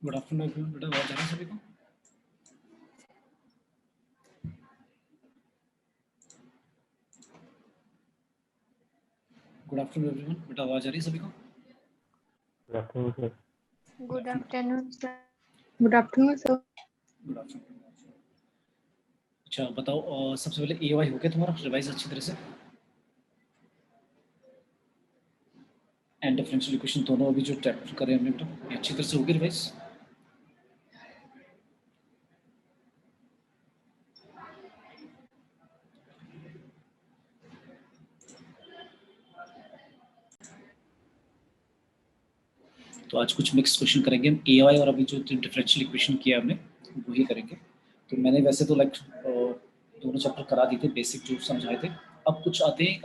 Good afternoon everyone. बेटा आवाज आ रही है सभी को? Good afternoon everyone. बेटा आवाज आ रही है सभी को? Good afternoon sir. Good afternoon sir. Good afternoon sir. Good afternoon. अच्छा बताओ, सबसे पहले एवाई हो गया तुम्हारा रिवाइज अच्छी तरह से? एंड डिफरेंशियल इक्वेशन दोनों अभी जो चैप्टर करें हमने बेटा, ये अच्छी तरह से हो गया रिवाइज? तो आज कुछ मिक्स क्वेश्चन करेंगे हम एवाई और अभी जो डिफरेंशियल इक्वेशन किया हमने वही करेंगे। तो मैंने वैसे तो दोनों चैप्टर करा दिए थे, बेसिक जो समझाए थे। अब कुछ आते हैं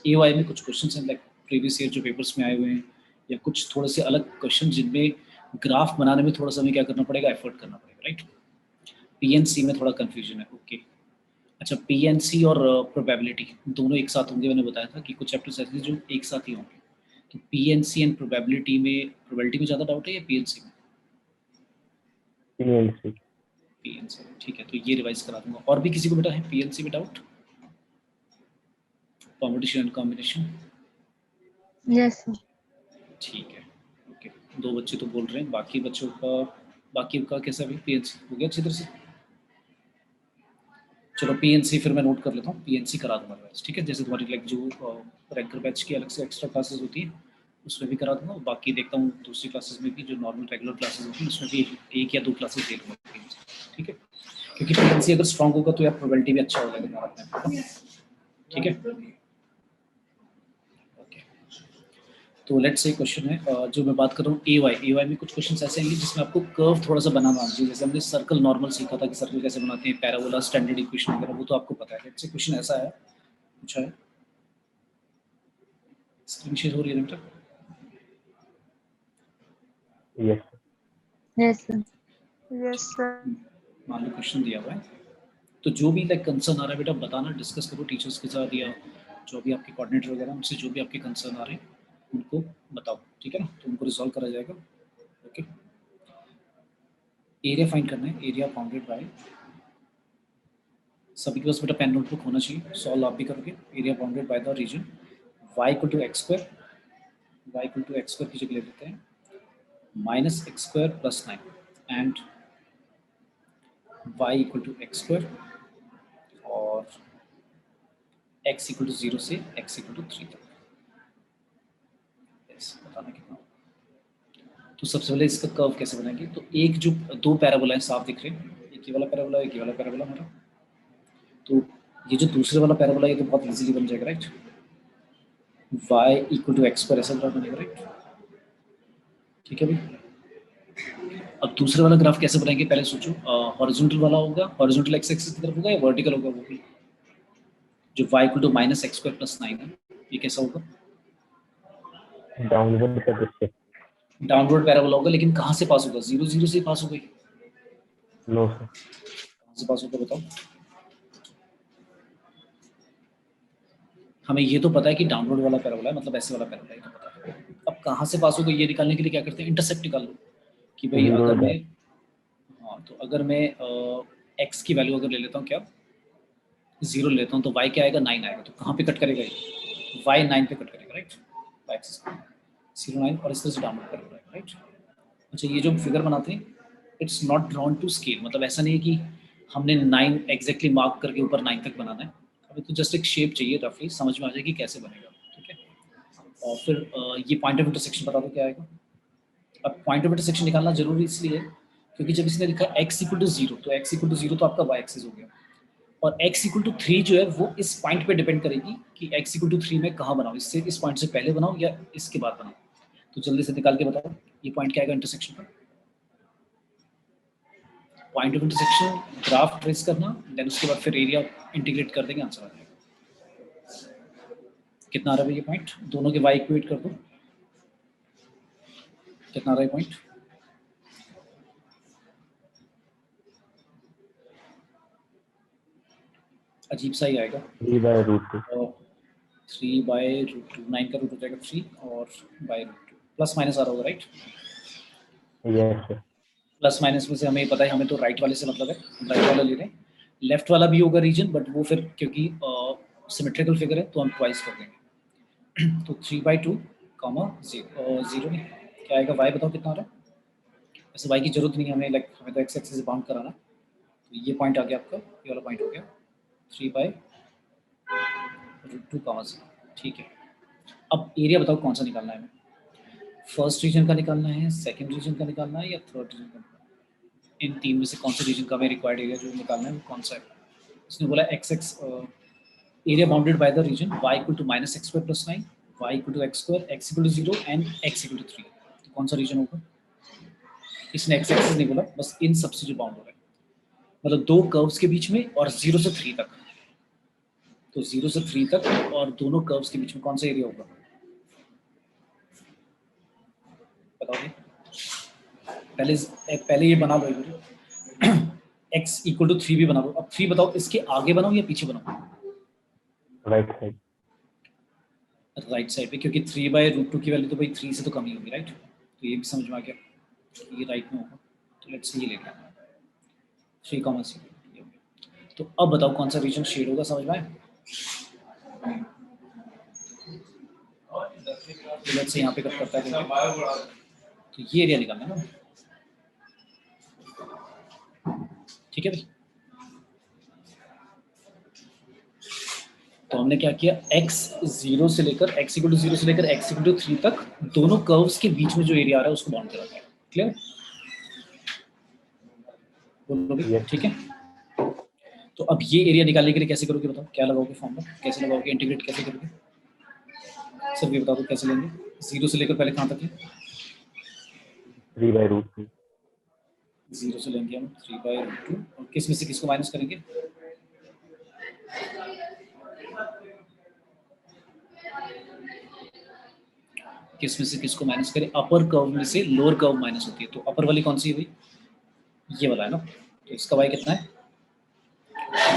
एवाई में कुछ क्वेश्चन हैं लाइक प्रीवियस ईयर जो पेपर्स में आए हुए हैं, या कुछ थोड़े से अलग क्वेश्चन जिनमें ग्राफ बनाने में थोड़ा सा हमें क्या करना पड़ेगा, एफर्ट करना पड़ेगा, राइट। पीएनसी में थोड़ा कंफ्यूजन है, ओके। अच्छा, पीएनसी और प्रोबेबिलिटी दोनों एक साथ होंगे, मैंने बताया था कि कुछ चैप्टर्स ऐसे जो एक साथ ही होंगे। तो पीएनसी एंड प्रोबेबिलिटी में ज़्यादा डाउट है या पीएनसी में? पीएनसी, ठीक है। तो ये रिवाइज करा दूंगा। और भी किसी को बेटा है पीएनसी में doubt? Permutation and combination? Yes sir. ठीक है, ओके। 2 बच्चे तो बोल रहे हैं, बाकी का कैसा भी पीएनसी हो गया अच्छी तरह से? चलो पीएनसी फिर मैं नोट कर लेता हूँ, पीएनसी करा दूंगा रिवाइज, ठीक है। जैसे तुम्हारी लाइक जो रैंकर बैच की अलग से एक्स्ट्रा क्लासेस होती है उसमें भी करा दूंगा। बाकी देखता हूँ दूसरी क्लासेस में भी जो नॉर्मल रेगुलर क्लासेस होती है उसमें भी एक या 2 क्लासेस दे लूँगा पीएनसी, ठीक है। क्योंकि पीएनसी अगर स्ट्रॉन्ग होगा तो यार प्रोबेबिलिटी भी अच्छा हो जाएगा तुम्हारा, ठीक है। ओके, तो लेट्स से क्वेश्चन है जो मैं बात कर रहा हूँ एवाई में कुछ क्वेश्चन ऐसे आएंगे जिसमें आपको कर्व थोड़ा सा बनाना आना चाहिए। जैसे हमने सर्कल नॉर्मल सीखा था कि सर्कल कैसे बनाते हैं, पैराबोला, स्टैंडर्ड इक्वेशन वगैरह, वो तो आपको पता है। लेट्स से क्वेश्चन ऐसा है, पूछा है, स्क्रीन शेयर हो रही है बेटा? Yes yes sir. Yes sir. मान लो क्वेश्चन दिया हुआ है, तो जो भी लाइक कंसर्न आ रहा है बेटा बताना, डिस्कस करो टीचर्स के साथ या जो भी आपके कोऑर्डिनेटर वगैरह उनसे, जो भी आपके कंसर्न आ रहे हैं उनको बताओ, ठीक है ना। तो उनको रिजॉल्व करा जाएगा, ओके। एरिया फाइंड करना है, एरिया बाउंडेड बाय, सभी के पास बेटा पेन नोटबुक होना चाहिए, सॉल्व आप भी करोगे। Area bounded by the region y equal to x square, y equal to x square की जगह ले लेते हैं minus x square plus 9 and y equal to x square और x इक्वल टू 0 से x इक्वल टू 3 तक। Yes, बताना कितना। तो सबसे पहले इसका कर्व कैसे बनाएंगे? तो एक जो 2 पैराबोला है साफ दिख रहे हैं, एक ये वाला पैराबोला, एक ये वाला पैराबोला हमारा। तो ये जो दूसरे वाला पैराबोला ये तो बहुत इजीली बन जाएगा, right. y equal to x पर ऐसा ग्राफ बनेगा, राइट, ठीक है भाई। अब दूसरे वाला ग्राफ कैसे बनाएंगे पहले सोचो। हॉरिजॉन्टल वाला होगा, हॉरिजॉन्टल एक्स एक्सिस की तरफ होगा या वर्टिकल होगा वो भी? जो y equal to minus x square plus 9 है ये कैसा होगा? डाउनवर्ड पैराबोला होगा, लेकिन कहाँ से पास होगा? 0 0 से पास होगा? No sir. कहाँ से पास होगा बताओ? हमें ये तो पता है कि डाउनवर्ड वाला पैराबोला है, मतलब ऐसे वाला पैराबोला है, तो पता है। अब कहाँ से पास होगा ये निकालने के लिए क्या करते हैं, इंटरसेप्ट निकाल लो कि भाई अगर मैं, हाँ तो अगर मैं x की वैल्यू अगर ले लेता हूँ क्या 0 लेता हूँ तो y क्या आएगा 9 आएगा। तो कहाँ पे कट करेगा ये? y 9 पे कट करेगा, राइट। एक्सिस 0 9 और इस तरह से डाउनवर्ड करेगा, राइट। अच्छा, ये जो फिगर बनाते हैं it's not drawn to scale, मतलब ऐसा नहीं है कि हमने 9 एग्जैक्टली मार्क करके ऊपर 9 तक बनाना है। अभी तो जस्ट एक शेप चाहिए, रफली समझ में आ जाएगी कैसे बनेगा, ठीक है। और फिर ये पॉइंट ऑफ इंटरसेक्शन बता दो क्या आएगा। अब पॉइंट ऑफ इंटरसेक्शन निकालना जरूरी इसलिए है क्योंकि जब इसने लिखा x इक्वल टू 0 तो x इक्वल टू 0 तो आपका y एक्सिस हो गया, और x इक्वल टू 3 जो है वो इस पॉइंट पे डिपेंड करेगी कि x इक्वल टू 3 में कहाँ बनाऊँ, इससे इस पॉइंट से पहले बनाऊँ या इसके बाद बनाऊँ। तो जल्दी से निकाल के बताओ ये पॉइंट क्या आएगा इंटरसेक्शन पर। Point of intersection graph trace करना, देन उसके बाद फिर एरिया इंटीग्रेट कर देंगे, आंसर आ जाएगा। कितना आ रहा है ये पॉइंट? दोनों के y इक्वेट कर दो, कितना आ रहा है पॉइंट? अजीब सा ही आएगा, 3/√2। 3/√2, 9 का रूट हो जाएगा 3 और बाय रूट 2, प्लस माइनस आ रहा होगा, right. Yes sir. Plus minus में से हमें पता है, हमें तो राइट वाले से मतलब है, राइट वाला ले रहे हैं। लेफ्ट वाला भी होगा रीजन, बट वो फिर क्योंकि सिमेट्रिकल फिगर है तो हम ट्वाइस कर देंगे। तो 3/2 कॉमा 0 नहीं, क्या आएगा, y बताओ कितना आ रहा है। वैसे y की जरूरत नहीं है हमें, लाइक हमें तो x एक्सिस से बाउंड कराना। तो ये पॉइंट आ गया आपका, ये वाला पॉइंट हो गया 3/√2 कॉमा 0, ठीक है। अब एरिया बताओ कौन सा निकालना है हमें, फर्स्ट रीजन का निकालना है, सेकंड रीजन का निकालना है, या थर्ड रीजन का। इन तीन में से कौन से रीजन का हमें रिक्वायर्ड एरिया जो निकालना है वो कौन सा है। इसने बोला x area bounded by the region y equal to -x² + 9, y equal to x² x equal to 0 and x equal to 3। तो कौन सा रीजन होगा। इसने x एक्सिस नहीं बोला, बस इन सबसे जो बाउंड हो रहा है, मतलब दो कर्व्स के बीच में और 0 से 3 तक। तो 0 से 3 तक और दोनों कर्व्स के बीच में कौन सा एरिया होगा, बताओगे। पहले ये बना लो एक बार, x इक्वल टू 3 भी बना लो। अब 3 बताओ, इसके आगे बनाओ या पीछे बनाओ, राइट साइड। राइट साइड पे, क्योंकि 3/√2 की वैल्यू तो भाई 3 से तो कम ही होगी, राइट। तो ये भी समझ में आ गया, ये राइट में होगा। तो लेट्स ये लेंगे 3, तो अब बताओ कौन सा रीजन शेड होगा, समझ में आया। तो लेट्स यहाँ पे कट करता है, तो ये एरिया निकालना है ना, ठीक है भाई। तो हमने क्या किया, x 0 से लेकर x इक्वल टू 0 से लेकर x इक्वल टू 3 तक दोनों कर्व्स के बीच में जो एरिया आ रहा है उसको बाउंड करा दिया। क्लियर, बोलो भाई, Yes. ठीक है। तो अब ये एरिया निकालने के लिए कैसे करोगे, बताओ क्या लगाओगे फॉर्मूला, कैसे लगाओगे, इंटीग्रेट कैसे करोगे, सब ये बता दो कैसे लेंगे। 0 से लेकर पहले कहाँ तक है, 3/√2। 0 से लेंगे हम 3/√2, और किस में से किसको माइनस करेंगे, किस में से किसको माइनस करें, अपर कर्व में से लोअर कर्व माइनस होती है। तो अपर वाली कौन सी है भाई, ये वाला है ना। तो इसका y कितना है,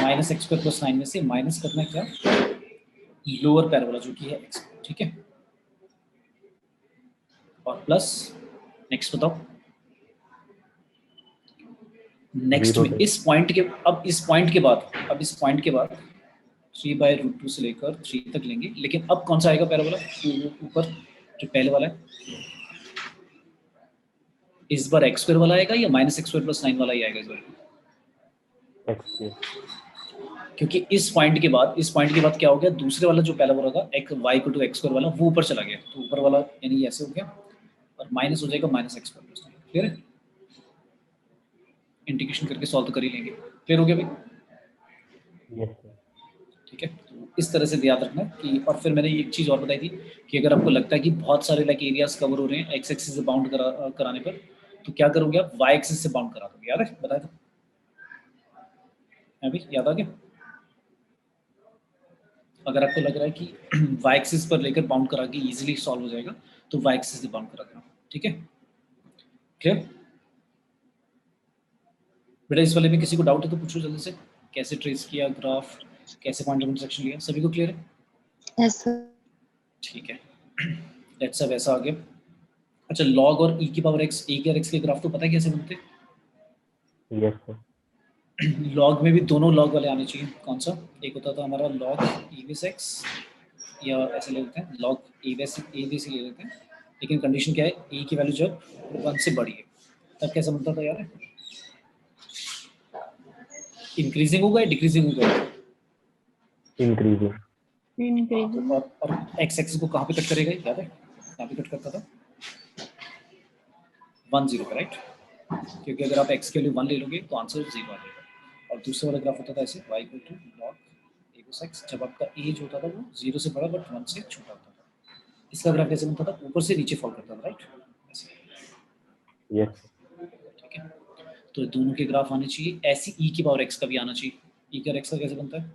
-x² + 9 में से माइनस करना है क्या, लोअर पैराबोला जो कि है x, ठीक है। और प्लस नेक्स्ट बताओ, नेक्स्ट में इस पॉइंट के, अब इस पॉइंट के बाद, 3/√2 से लेकर 3 तक लेंगे, लेकिन अब कौन सा आएगा पैराबोला, ऊपर जो पहले वाला है, इस बार x² वाला आएगा या -x² + 9 वाला ही आएगा इस बार, x2। क्योंकि इस पॉइंट के बाद क्या हो गया, दूसरे वाला जो पैराबोला था y इक्वल टू x² वाला, वो ऊपर चला गया। तो ऊपर वाला यानी ये ऐसे हो गया, और माइनस हो जाएगा -x² + 9। क्लियर है, इंटीग्रेशन करके सॉल्व तो कर ही लेंगे। क्लियर हो गया भाई, Yes, sir. ठीक है। तो इस तरह से याद रखना कि, और फिर मैंने एक चीज़ और बताई थी कि अगर आपको लगता है कि बहुत सारे लाइक एरियाज कवर हो रहे हैं x एक्सिस से बाउंड कराने पर, तो क्या करोगे आप, y एक्सिस से बाउंड करा दोगे। याद है, बताया था अभी, याद आ गया। अगर आपको लग रहा है कि y एक्सिस पर लेकर बाउंड करा के इजीली सॉल्व हो जाएगा, तो y एक्सिस से बाउंड करा देना, ठीक है। क्लियर बेटा, इस वाले में किसी को डाउट है तो पूछो जल्दी से, कैसे ट्रेस किया ग्राफ, कैसे पॉइंट ऑफ इंटरसेक्शन लिया, सभी को क्लियर है, Yes, sir. ठीक है। लेट्स अब ऐसा आ गया। अच्छा, log और e की पावर x, e के और x के ग्राफ तो पता है कैसे बनते हैं। Yes, sir. लॉग में भी दोनों लॉग वाले आने चाहिए। कौन सा, एक होता था हमारा लॉग e बेस x, या ऐसे ले लेते हैं लॉग e बेस ले लेते हैं, लेकिन कंडीशन क्या है, e की वैल्यू जब 1 से बड़ी है तब कैसा बनता था यार, इंक्रीजिंग होगा या डिक्रीजिंग होगा। Increasing. Increasing. और x एक्सिस को कहाँ पे कट करेगा, याद है कहाँ पे कट करता था, 1 0 पे, राइट। क्योंकि अगर आप x के लिए 1 ले लोगे तो आंसर 0 आ जाएगा। और दूसरे वाला ग्राफ होता था ऐसे, y equal to log a cos x, जब आपका एज होता था वो 0 से बड़ा बट 1 से छोटा होता था। इसका ग्राफ कैसे बनता था, ऊपर से नीचे फॉल करता था, राइट, ऐसे, Yes, sir. ठीक है। तो दोनों के ग्राफ आने चाहिए, ऐसी e की पावर x का भी आना चाहिए। e की x का कैसे बनता है,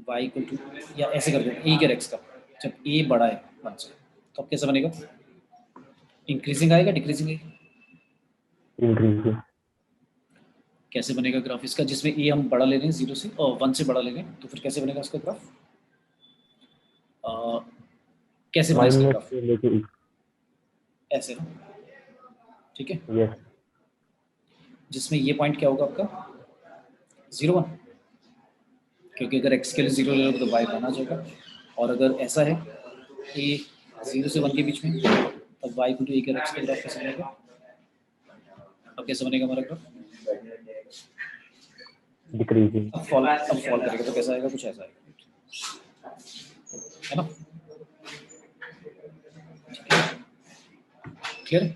y इक्वल टू, या ऐसे कर दो e की x का, जब a बड़ा है 1 से, तो अब कैसे बनेगा, इंक्रीजिंग आएगा डिक्रीजिंग आएगा, Increasing. कैसे बनेगा ग्राफ इसका, जिसमें ए हम बड़ा ले रहे हैं 0 से और 1 से बड़ा ले रहे हैं, तो फिर कैसे बनेगा उसका ग्राफ, कैसे बना इसका Minus ग्राफ, से लेके ऐसे ना, ठीक है। yes. जिसमें ये पॉइंट क्या होगा आपका 0 1, क्योंकि अगर x के लिए 0 ले लो तो y 1 आ जाएगा, और अगर ऐसा है कि 0 से 1 के बीच में, तब y को a का x का ग्राफ कैसे बनेगा? अब कैसे बनेगा हमारा ग्राफ? डिक्रीजिंग। अब फॉल करेगा तो कैसा आएगा? कुछ ऐसा आएगा, है ना? क्लियर?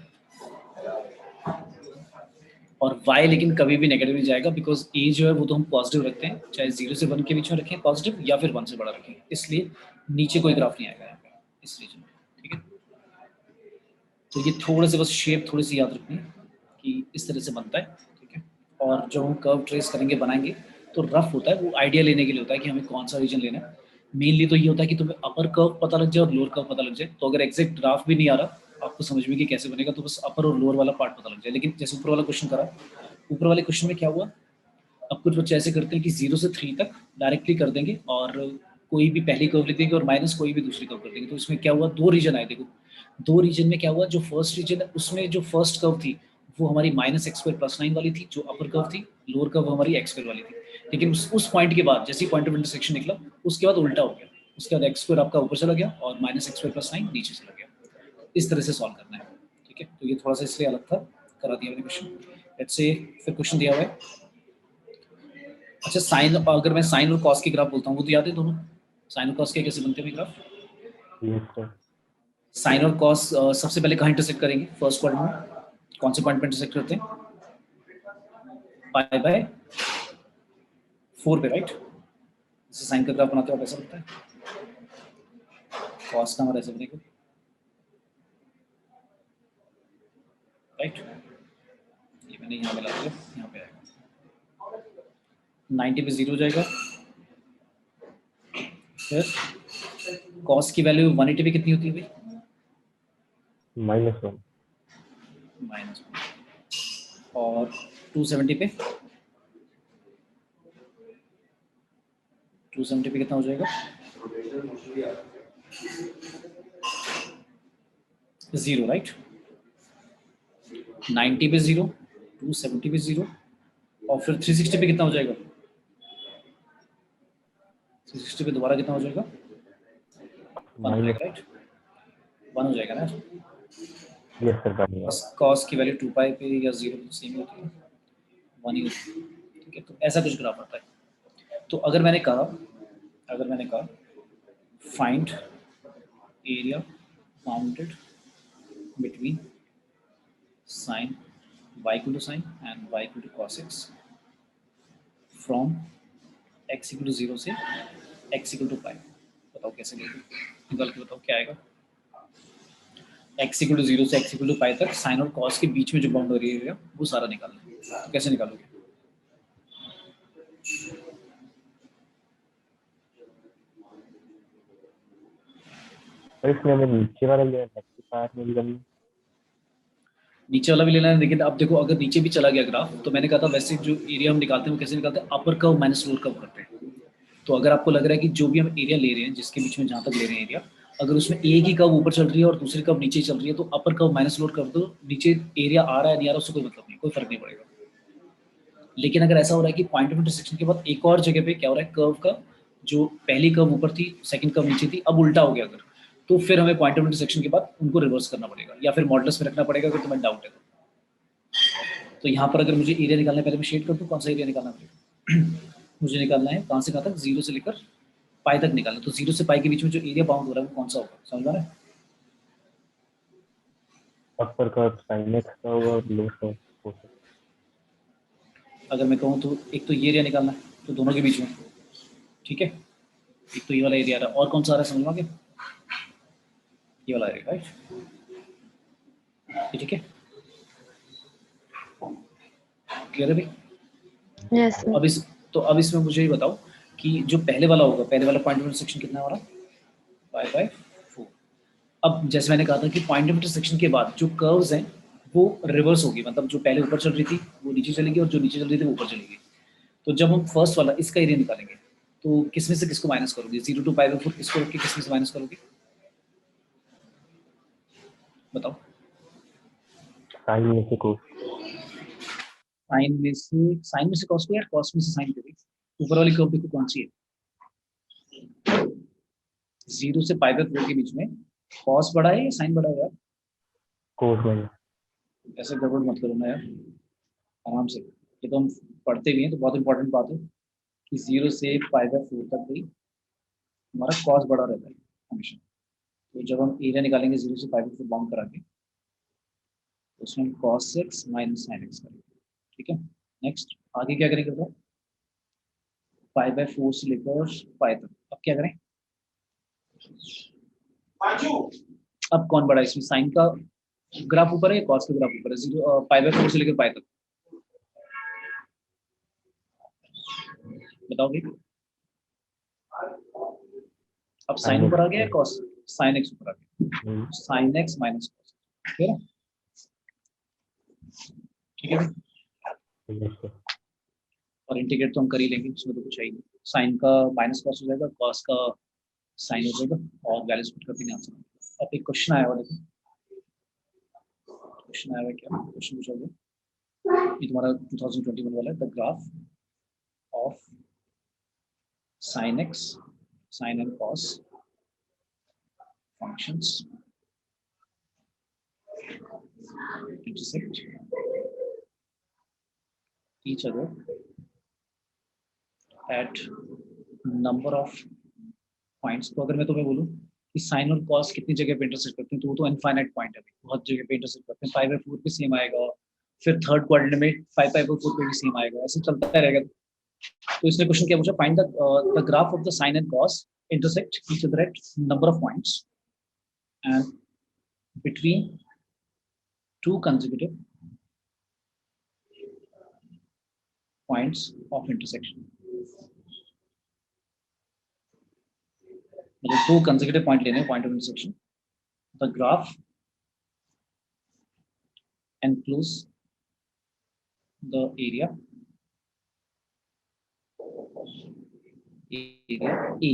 और y लेकिन कभी भी नेगेटिव नहीं जाएगा, बिकॉज a जो है वो तो हम पॉजिटिव रखते हैं, चाहे 0 से 1 के बीच में रखें पॉजिटिव या फिर 1 से बड़ा रखें, इसलिए नीचे कोई ग्राफ नहीं आएगा यहाँ पे इस रीजन में, ठीक है? तो ये थोड़े से बस शेप थोड़ी सी याद रखनी है कि इस तरह से बनता है, ठीक है? और जब हम कर्व ट्रेस करेंगे बनाएंगे तो रफ होता है, वो आइडिया लेने के लिए होता है कि हमें कौन सा रीजन लेना है। मेनली तो ये होता है कि तुम्हें अपर कर्व पता लग जाए और लोअर कर्व पता लग जाए, तो अगर एग्जैक्ट ग्राफ भी नहीं आ रहा आपको समझ में कि कैसे बनेगा, तो बस अपर और लोअर वाला पार्ट पता लग जाए। लेकिन जैसे ऊपर वाला क्वेश्चन करा, ऊपर वाले क्वेश्चन में क्या हुआ, अब कुछ बच्चे ऐसे करते हैं कि 0 से 3 तक डायरेक्टली कर देंगे और कोई भी पहली कर्व लिख देंगे और माइनस कोई भी दूसरी कर्व कर देंगे। तो इसमें क्या हुआ, 2 रीजन आए। देखो 2 रीजन में क्या हुआ, जो फर्स्ट रीजन है उसमें जो फर्स्ट कर्व थी वो हमारी माइनस एक्स स्क्वायर प्लस 9 वाली थी, जो अपर कर्व थी, लोअर कर्व हमारी एक्स स्क्वायर वाली थी। लेकिन उस पॉइंट के बाद जैसे ही पॉइंट ऑफ इंटरसेक्शन निकला उसके बाद उल्टा हो गया, उसके बाद एक्स स्क्वायर आपका ऊपर चला गया और माइनस एक्स स्क्वायर प्लस 9 नीचे चला गया। इस तरह से सॉल्व करना है, ठीक है? तो ये थोड़ा सा इसलिए अलग था, करा दिया मैंने क्वेश्चन। लेट्स से फिर क्वेश्चन दिया हुआ है, अच्छा साइन, अगर मैं साइन और कॉस के ग्राफ बोलता हूँ वो तो याद है दोनों, साइन और कॉस के कैसे बनते हैं ग्राफ? Yes sir. साइन और कॉस सबसे पहले कहाँ इंटरसेक्ट करेंगे? फर्स्ट क्वाड्रेंट में कौन से पॉइंट पे इंटरसेक्ट करते हैं? पाई बाय 4 पे, राइट? जैसे साइन का ग्राफ बनाते हो आप ऐसा बनता है, कॉस का हमारा ऐसे बनेगा, राइट? ये मैंने यहाँ मिला दिया, यहाँ पे आएगा 90 पे 0 हो जाएगा, फिर कॉस की वैल्यू 180 पे कितनी होती है भाई? -1। -1, और 270 पे 270 पे कितना हो जाएगा? 0, राइट? 90 पे 0, 270 पे 0, और फिर 360 पे कितना हो जाएगा? 360 पे दोबारा कितना हो जाएगा? 1 हो जाएगा, राइट? 1 हो जाएगा ना? यस सर, बढ़िया। कॉस की वैल्यू 2 पाई पे या 0 सेम होती है, 1 ही होती है, ठीक है? तो ऐसा कुछ ग्राफ आता है। तो अगर मैंने कहा find area bounded between sine y equal to sine and y equal to cos x from x equal to 0 से x इक्वल टू पाई, बताओ कैसे निकाल के बताओ क्या आएगा? x इक्वल टू 0 से x इक्वल टू पाई तक साइन और कॉस के बीच में जो बाउंड्री एरिया वो सारा निकालना है, तो कैसे निकालोगे? और इसमें हमें नीचे वाला लेना है कि पार्ट में भी करना है? नीचे वाला भी लेना है, लेकिन अब देखो अगर नीचे भी चला गया ग्राफ, तो मैंने कहा था वैसे जो एरिया हम निकालते हैं वो कैसे निकालते हैं, upper curve minus lower curve करते हैं। तो अगर आपको लग रहा है कि जो भी हम एरिया ले रहे हैं जिसके बीच में जहाँ तक ले रहे हैं एरिया, अगर उसमें एक ही कर्व ऊपर चल रही है और दूसरी कर्व नीचे चल रही है, तो upper curve minus lower curve, तो नीचे एरिया आ रहा है नहीं आ रहा उससे कोई मतलब नहीं, कोई फर्क नहीं पड़ेगा। लेकिन अगर ऐसा हो रहा है कि पॉइंट ऑफ इंटरसेक्शन के बाद एक और जगह पे क्या हो रहा है, कर्व का जो पहली कर्व ऊपर थी सेकंड कर्व नीचे थी, अब उल्टा हो गया अगर, तो फिर हमें पॉइंट ऑफ इंटरसेक्शन के बाद उनको रिवर्स करना पड़ेगा या फिर मॉडुलस में रखना पड़ेगा अगर तुम्हें डाउट है तो यहाँ पर अगर मुझे एरिया निकालना है, पहले मैं शेड कर दूँ, कौन सा एरिया निकालना पड़ेगा? मुझे निकालना है कहाँ से कहाँ तक, 0 से लेकर पाई तक निकालना। तो 0 से पाई के बीच में जो एरिया बाउंड हो रहा है वो कौन सा होगा, समझ में आ रहा है? अपर का sin x का होगा और लोअर का cos x। अगर मैं कहूँ तो एक तो ये एरिया निकालना है, तो दोनों के बीच में, ठीक है? एक तो ये वाला एरिया आ रहा है, और कौन सा आ रहा है समझ में आ गया? ये वाला एरिया, राइट? ठीक है, क्लियर है भाई? Yes, sir. अब इसमें मुझे ये बताओ कि जो पहले वाला होगा, पहले वाला पॉइंट ऑफ इंटरसेक्शन कितना हो रहा है? Pi by 4। अब जैसे मैंने कहा था कि पॉइंट ऑफ इंटरसेक्शन के बाद जो कर्व्स हैं वो रिवर्स होगी, मतलब जो पहले ऊपर चल रही थी वो नीचे चलेगी और जो नीचे चल रही थी वो ऊपर चलेगी। तो जब हम फर्स्ट वाला इसका एरिया निकालेंगे तो किसमें से किसको माइनस करोगे? 0 टू पाई बाय 4 किसको रख के किसमें से माइनस करोगे, बताओ? sin में से cos। साइन में से कॉस को यार, कॉस में से साइन को भी। ऊपर वाली कर्व देखो कौन सी है, 0 से पाई बाय 4 के बीच में कॉस बड़ा है या साइन बड़ा है यार? कोस में ऐसे गड़बड़ मत करो ना यार, आराम से। ये तो हम पढ़ते भी हैं, तो बहुत इंपॉर्टेंट बात है कि 0 से पाई बाय 4 तक भी हमारा कॉस बड़ा रहता है हमेशा। तो जब हम एरिया निकालेंगे 0 से पाई बाय 4 बाउंड करा के, तो उसमें हम cos x minus sin x करेंगे। ठीक है, नेक्स्ट आगे क्या करेंगे बताओ, पाई बाय 4 से लेकर पाई तक। अब क्या करें, अब कौन बड़ा है इसमें, साइन का ग्राफ ऊपर है, कॉस का ग्राफ ऊपर है, 0 पाई बाय 4 से लेकर पाई तक। बताओ भाई, अब साइन ऊपर आ गया है, कॉस साइन एक्स ऊपर आ गया, साइन एक्स माइनस कॉस। ठीक है, ठीक है भाई, और इंटीग्रेट तो हम कर ही लेंगे, उसमें तो कुछ है ही नहीं। साइन का माइनस कॉस हो जाएगा, कॉस का साइन हो जाएगा, और वैल्यूज पुट करते हैं आंसर। अब एक क्वेश्चन आया हुआ, देखो क्वेश्चन आया हुआ, क्या क्वेश्चन पूछा गया, ये तुम्हारा 2021 वाला है, the graph of sin x, sin and cos functions intersect each other at number of points। तो अगर मैं तुम्हें बोलूं कि साइन और कॉस कितनी जगह पे इंटरसेक्ट करते हैं, तो वो तो इनफाइनाइट पॉइंट है, बहुत जगह पे इंटरसेक्ट करते हैं। 5/4 पे सेम आएगा, फिर थर्ड क्वाड्रेंट में 5/4 पे भी सेम आएगा, ऐसे चलता रहेगा। तो इसने क्वेश्चन क्या पूछा, find the graph of the sine and cos intersect each other at number of points and between two consecutive points of intersection। मतलब 2 consecutive point लेने, point of intersection, the graph enclose the area A,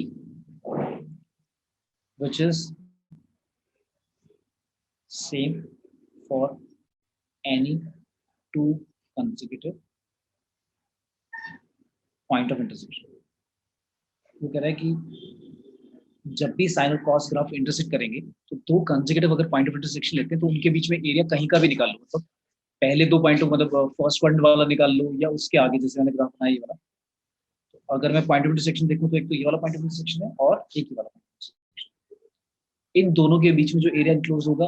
which is same for any 2 consecutive point of intersection। वो कह रहा है कि जब भी sign और कॉस ग्राफ इंटरसेक्ट करेंगे, तो 2 कंसेक्यूटिव अगर पॉइंट ऑफ इंटरसेक्शन लेते हैं, तो उनके बीच में एरिया कहीं का भी निकाल लो, मतलब पहले 2 पॉइंट मतलब फर्स्ट क्वाड्रेंट वाला निकाल लो, या उसके आगे जैसे मैंने ग्राफ बनाया ये वाला। तो अगर मैं पॉइंट ऑफ इंटरसेक्शन देखूं, तो एक तो ये वाला पॉइंट ऑफ इंटरसेक्शन है और एक ही वाला पॉइंट। इन दोनों के बीच में जो एरिया इंक्लोज होगा,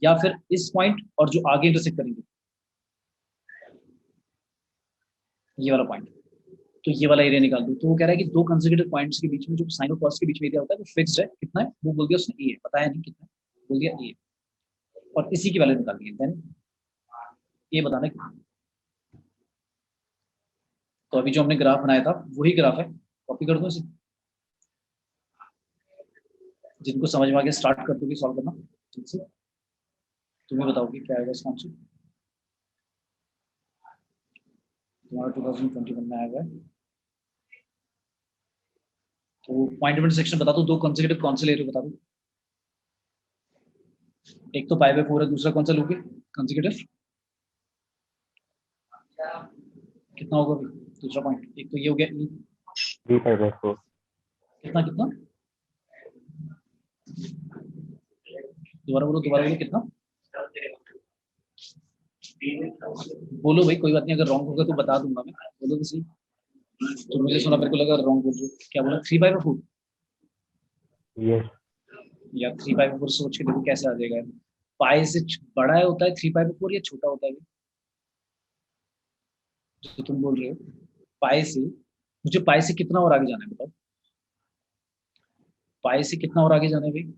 या फिर इस पॉइंट और जो आगे इंटरसेक्ट करेंगे, ये वाला पॉइंट, तो ये वाला एरिया निकाल दो। तो वो कह रहा है कि 2 कंसेक्यूटिव पॉइंट्स के बीच में जो साइन और कॉस के बीच में एरिया होता है वो फिक्स्ड है, कितना है वो बोल दिया उसने, ए है, बताया नहीं कितना, बोल दिया ए, और इसी की वैल्यू निकाल दी है। देन ये बताना है। तो अभी जो हमने ग्राफ बनाया था वही ग्राफ है, कॉपी कर दो इसे, जिनको समझ में आ गया स्टार्ट कर दोगे सॉल्व करना, ठीक से। तुम्हें बताओगे क्या आएगा इसका आंसर, तुम्हारा 2021 में आएगा। तो पॉइंट ऑफ इंटरसेक्शन बता दो, 2 कंसेक्यूटिव कौन से ले रहे हो बता दो। एक तो π/4 है, दूसरा कौन सा लोगे कंसेक्यूटिव, कितना होगा अभी दूसरा पॉइंट, एक तो ये हो गया e, 3/4 कितना कितना, दोबारा बोलो कितना, बोलो भाई, कोई बात नहीं, अगर रॉन्ग होगा तो बता दूंगा मैं, बोलो तो सही। तो मुझे सुना, मेरे को लगा रॉन्ग बोल रहे हो, क्या बोला 3/4, यस या 3/4 सोच के देखो कैसे आ जाएगा। पाई से बड़ा है होता है 3/4 या छोटा होता है, जो तुम बोल रहे हो पाई से, मुझे पाई से कितना और आगे जाना है बताओ, पाई से कितना और आगे जाना है भाई,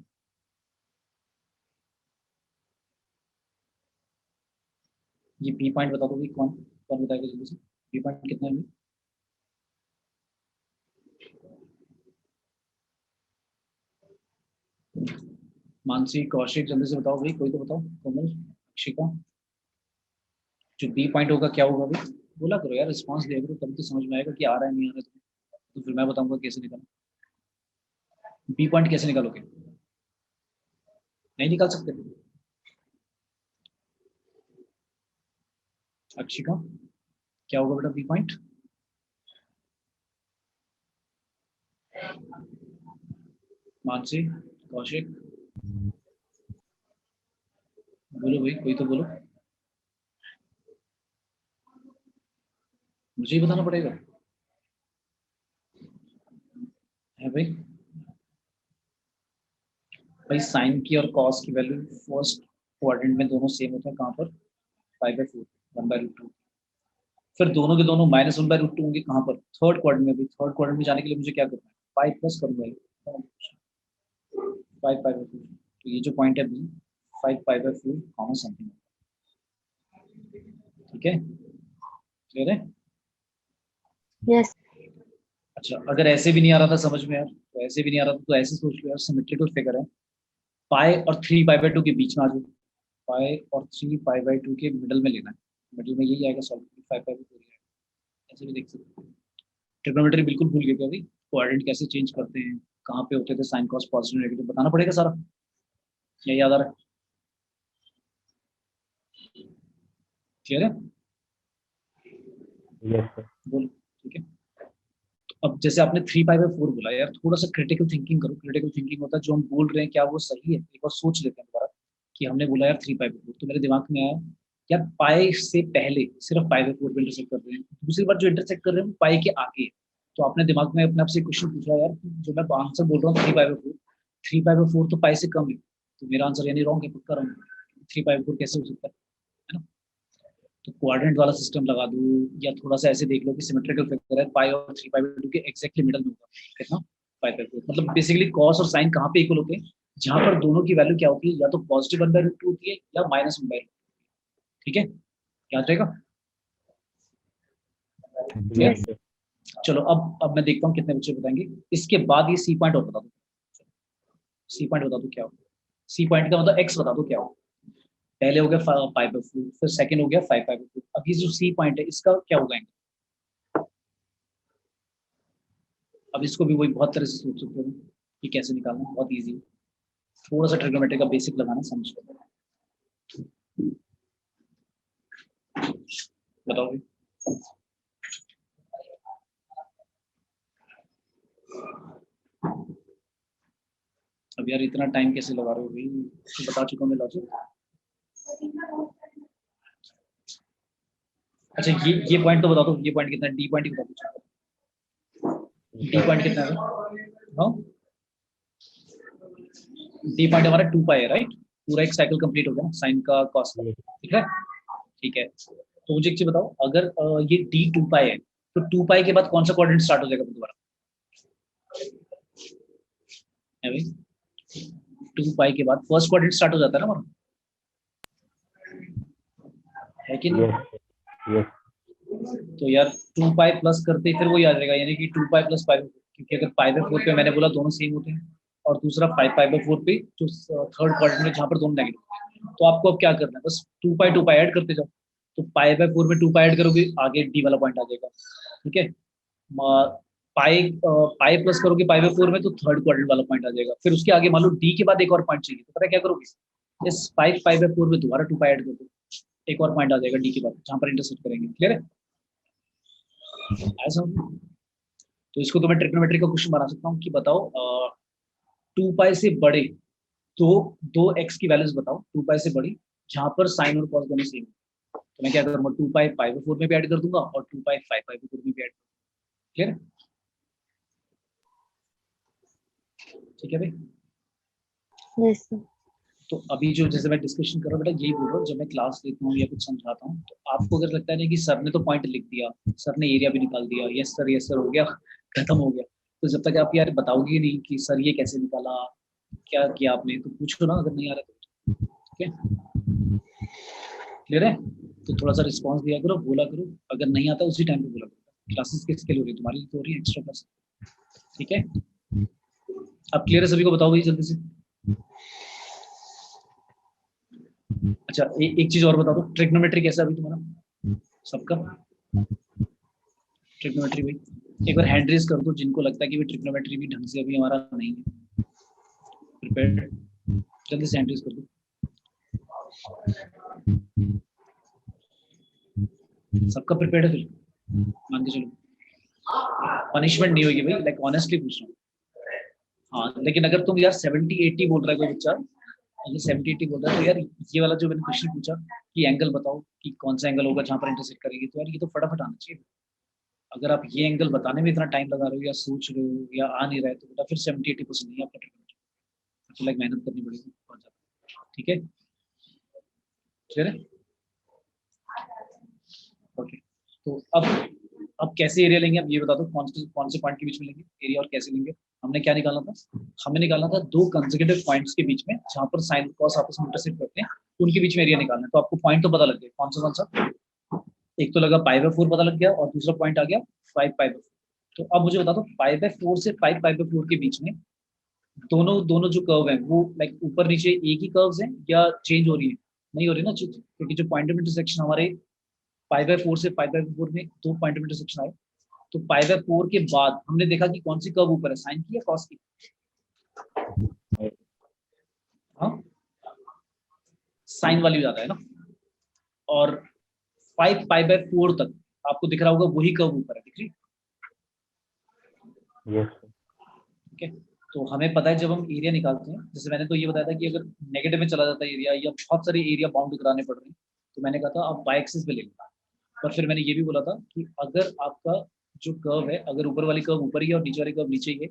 ये बी पॉइंट बता दो भाई, कौन कौन बताएगा जल्दी से, बी पॉइंट कितना है भाई? मानसी, कौशिक, जल्दी से बताओ भाई, कोई तो बताओ, कोमल, अक्षिका, जो बी पॉइंट होगा क्या होगा भाई, बोला करो यार, रिस्पांस दिया करो, तभी तो समझ में आएगा कि आ रहा है नहीं आ रहा है। तो फिर मैं बताऊंगा कैसे निकालना, बी पॉइंट कैसे निकालोगे, नहीं निकाल सकते अक्षिका, क्या होगा बेटा बी पॉइंट? मानसी, कौशिक, बोलो भाई, कोई तो बोलो, मुझे ही बताना पड़ेगा है भाई। भाई साइन की और कॉस की वैल्यू फर्स्ट क्वाड्रेंट में दोनों सेम होते हैं, कहाँ पर? 5/4, 1/√2। फिर दोनों के दोनों -1/√2 होंगे कहाँ पर? थर्ड क्वाड्रेंट में भी। थर्ड क्वाड्रेंट में जाने के लिए मुझे क्या करना है? 5 प्लस करूंगा, 5/4। तो ये जो पॉइंट है बी, 5/4 कॉमन समथिंग, ठीक है, क्लियर है? Yes. अच्छा, अगर ऐसे भी नहीं आ रहा था समझ में यार, तो ऐसे भी नहीं आ रहा था तो ऐसे सोच लो यार, सिमेट्रिकल फिगर है, पाई और 3π/2 के बीच में आ जाओ, पाई और 3π/2 के मिडल में लेना है, मिडल में यही आएगा सॉल्व, 5/4 ऐसे भी देख सकते हो। ट्रिग्नोमेट्री बिल्कुल भूल गए क्या भाई? कोऑर्डिनेट कैसे चेंज करते हैं, कहाँ पे होते थे साइन कॉस पॉजिटिव नेगेटिव, बताना पड़ेगा सारा, या याद आ रहा है? क्लियर है? Yes sir. बोल, ठीक है। तो अब जैसे आपने 3π/4 बोला यार, थोड़ा सा क्रिटिकल थिंकिंग करो। क्रिटिकल थिंकिंग होता है जो हम बोल रहे हैं क्या वो सही है, एक बार सोच लेते हैं दोबारा कि हमने बोला यार 3π/4, तो मेरे दिमाग में आया यार पाई से पहले सिर्फ π/4 पे इंटरसेक्ट कर रहे हैं, दूसरी बार जो इंटरसेक्ट कर रहे हैं वो पाई के आगे है। तो आपने दिमाग में अपने आप से क्वेश्चन पूछा यार, जो मैं आंसर बोल रहा हूँ 3π/4, 3π/4 तो पाई से कम है, तो मेरा आंसर यानी रॉन्ग है, पक्का रॉन्ग है। 3π/4 कैसे हो सकता है ना? तो क्वाड्रेंट वाला सिस्टम लगा दूं, या थोड़ा सा ऐसे देख लो कि सिमेट्रिकल फिगर है, पाई और 3π/2 के एग्जैक्टली मिडल में होगा कितना? 5/4। मतलब बेसिकली कॉस और साइन कहाँ पे इक्वल होते हैं? जहां पर दोनों की वैल्यू क्या होती है, या तो +1/√2 होती है या -1/√2, ठीक है, याद रहेगा? Yes clear? सर। चलो अब मैं देखता हूँ कितने बच्चे बताएंगे। इसके बाद ये सी पॉइंट और बता दो, सी पॉइंट बता दो क्या हो, सी पॉइंट का मतलब एक्स बता दो क्या हो। पहले हो गया 5/4, फिर सेकंड हो गया 5/4, अब ये जो सी पॉइंट है इसका क्या होगा? अब इसको भी वही बहुत तरह से सोच सकते हो कि कैसे निकालना, बहुत इजी है, थोड़ा सा ट्रिग्नोमेट्री का बेसिक लगाना समझ लो। बताओ भाई। अब यार इतना टाइम कैसे लगा रहे हो भाई, तो बता चुका हूँ मैं लॉजिक। अच्छा ये पॉइंट तो बता दो, ये पॉइंट कितना है? डी पॉइंट ही बता दो, डी पॉइंट कितना है? हाँ, डी पॉइंट हमारा 2π है राइट, पूरा एक साइकिल कंप्लीट हो गया साइन का कॉस का, ठीक है, ठीक है। तो मुझे एक चीज बताओ, अगर ये डी 2π है तो 2π के बाद कौन सा क्वाड्रेंट स्टार्ट हो जाएगा दोबारा? है भाई, 2π के बाद फर्स्ट क्वाड्रेंट स्टार्ट हो जाता है ना हमारा, है कि नहीं? Yes yes. तो यार 2π प्लस करते ही फिर वही आ जाएगा, यानी कि 2π + 5, क्योंकि अगर 5/4 पे मैंने बोला दोनों सेम होते हैं, और दूसरा 5π/4 पे जो थर्ड क्वाड्रेंट में जहाँ पर दोनों नेगेटिव होते हैं, तो आपको अब क्या करना है, बस 2π ऐड करते जाओ। तो π/4 में 2π ऐड करोगे, आगे डी वाला पॉइंट आ जाएगा, ठीक है। पाई पाई प्लस करोगे π/4 में, तो थर्ड क्वाड्रेंट वाला पॉइंट आ जाएगा। फिर उसके आगे मान लो डी के बाद एक और पॉइंट चाहिए, तो पता है क्या करोगे, इस 5π/4 में दोबारा 2π ऐड कर दो, एक और पॉइंट आ जाएगा डी के बाद जहाँ पर इंटरसेक्ट करेंगे, क्लियर है? ऐसा, तो इसको तो मैं ट्रिग्नोमेट्री का क्वेश्चन बना सकता हूँ कि बताओ 2π से बड़े दो दो एक्स की वैल्यूज बताओ, 2π से बड़ी जहां पर साइन और कॉस दोनों सेम, तो मैं क्या करूँगा, 2π π/4 में भी ऐड कर दूंगा और 2π 5π/4 में भी ऐड, क्लियर है? ठीक है भाई। Yes, sir. तो अभी जो जैसे मैं डिस्कशन कर रहा हूँ बेटा, यही बोल रहा हूँ, जब मैं क्लास लेता हूँ या कुछ समझाता हूँ तो आपको अगर लगता है ना कि सर ने तो पॉइंट लिख दिया, सर ने एरिया भी निकाल दिया, यस सर हो गया, खत्म हो गया, तो जब तक आप यार बताओगे नहीं कि सर ये कैसे निकाला, क्या किया आपने, तो पूछो ना, अगर नहीं आ रहा तो, ठीक है, क्लियर है? तो थोड़ा सा रिस्पॉन्स दिया करो, बोला करो, अगर नहीं आता उसी टाइम पे बोला करो। क्लासेस किसके लिए हो रही है? तुम्हारी तो हो रही है, एक्स्ट्रा क्लास, ठीक है। अब क्लियर है सभी को? बताओ भाई जल्दी से। अच्छा एक चीज और बता दो, ट्रिग्नोमेट्री कैसा है अभी तुम्हारा सबका? ट्रिग्नोमेट्री भाई एक बार हैंड रेज कर दो जिनको लगता है कि ट्रिग्नोमेट्री भी ढंग से अभी हमारा नहीं है प्रिपेयर्ड, जल्दी से हैंड रेज कर दो। सबका प्रिपेयर्ड है फिर मान के चलो पनिशमेंट नहीं होगी भाई, लाइक ऑनेस्टली पूछ रहा हूँ। हाँ लेकिन अगर तुम यार 70-80 बोल रहा है कोई बच्चा, अगर 70-80 बोल रहा है तो यार ये वाला जो मैंने क्वेश्चन पूछा कि एंगल बताओ कि कौन सा एंगल होगा जहाँ पर इंटरसेक्ट करेगी, तो यार ये तो फटाफट आना चाहिए। अगर आप ये एंगल बताने में इतना टाइम लगा रहे हो या सोच रहे हो या आ नहीं रहा है तो बेटा फिर 70-80% नहीं आपका ट्रिग्नोमेट्री, तो लाइक मेहनत करनी पड़ेगी बहुत ज्यादा। ठीक है, क्लियर है? ओके, तो अब कैसे एरिया लेंगे, अब ये बता दो कौन से पॉइंट के बीच में लेंगे एरिया और कैसे लेंगे। हमने क्या निकालना था, हमें निकालना था दो कंसेक्यूटिव पॉइंट्स के बीच में जहां पर साइन कॉस आपस में इंटरसेक्ट करते हैं, उनके बीच में एरिया निकालना है। तो आपको पॉइंट तो पता लग गया कौन सा, एक तो लगा π/4 पता लग गया और दूसरा पॉइंट आ गया 5π/4। तो अब मुझे बता दो π/4 से 5π/4 के बीच में दोनों जो कर्व है वो लाइक ऊपर नीचे एक ही कर्व्स हैं या चेंज हो रही है, नहीं हो रही ना, क्योंकि जो पॉइंट ऑफ इंटरसेक्शन हमारे π/4 से 5π/4 में दो पॉइंट ऑफ इंटरसेक्शन आए, तो π/4 के बाद हमने देखा कि कौन सी कर्व ऊपर है, साइन की या कॉस की? हाँ साइन वाली ज्यादा है ना, और 5π/4 तक आपको दिख रहा होगा वही कर्व ऊपर है, दिख रही? ठीक है, तो हमें पता है जब हम एरिया निकालते हैं, जैसे मैंने तो ये बताया था कि अगर नेगेटिव में चला जाता है एरिया या बहुत सारे एरिया बाउंड कराने पड़ रहे हैं, तो मैंने कहा था आप वाई एक्सिस पे ले लेना। पर फिर मैंने ये भी बोला था कि अगर आपका जो कर्व है, अगर ऊपर वाली कर्व ऊपर ही है और नीचे वाली कर्व नीचे ही है,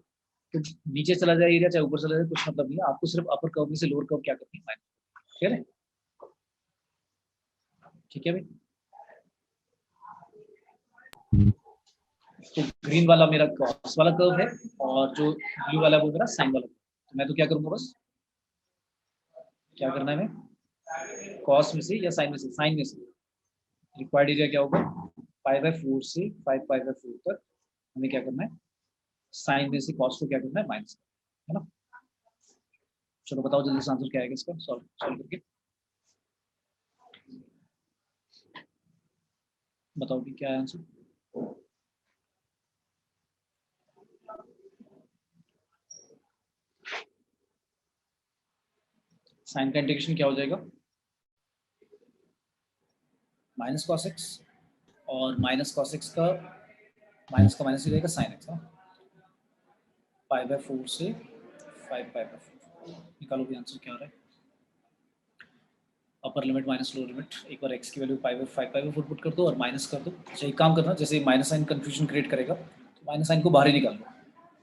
तो नीचे चला जाए एरिया चाहे ऊपर चला जाए कुछ मतलब नहीं है, आपको सिर्फ अपर कर्व में से लोअर कर्व क्या करनी है माइनस। ठीक है, ठीक है भाई। तो ग्रीन वाला मेरा कॉस वाला कर्व है और जो ब्लू वाला वो मेरा साइन वाला। तो मैं तो क्या करूंगा, बस क्या करना है, मैं कॉस में से या साइन में से, साइन में से रिक्वायर्ड एरिया क्या होगा π/4 से 5π/4 तक हमें क्या करना है, साइन में से कॉस को क्या करना है माइनस, है ना। चलो बताओ जल्दी से आंसर क्या आएगा इसका, सॉल्व करके बताओ कि क्या है आंसर। साइन का इंटीग्रेशन क्या हो जाएगा, माइनस कॉस एक्स, और माइनस कॉस एक्स का माइनस का माइनस हो जाएगा साइन एक्स। π/4 से 5π/4 निकालो भी आंसर क्या आ रहा है। Upper limit minus lower limit, एक बार x की वैल्यू 5/4 पुट कर दो और माइनस कर दो। अच्छा एक काम करना, जैसे माइनस साइन कंफ्यूजन क्रिएट करेगा तो माइनस साइन को बाहर ही निकाल दो,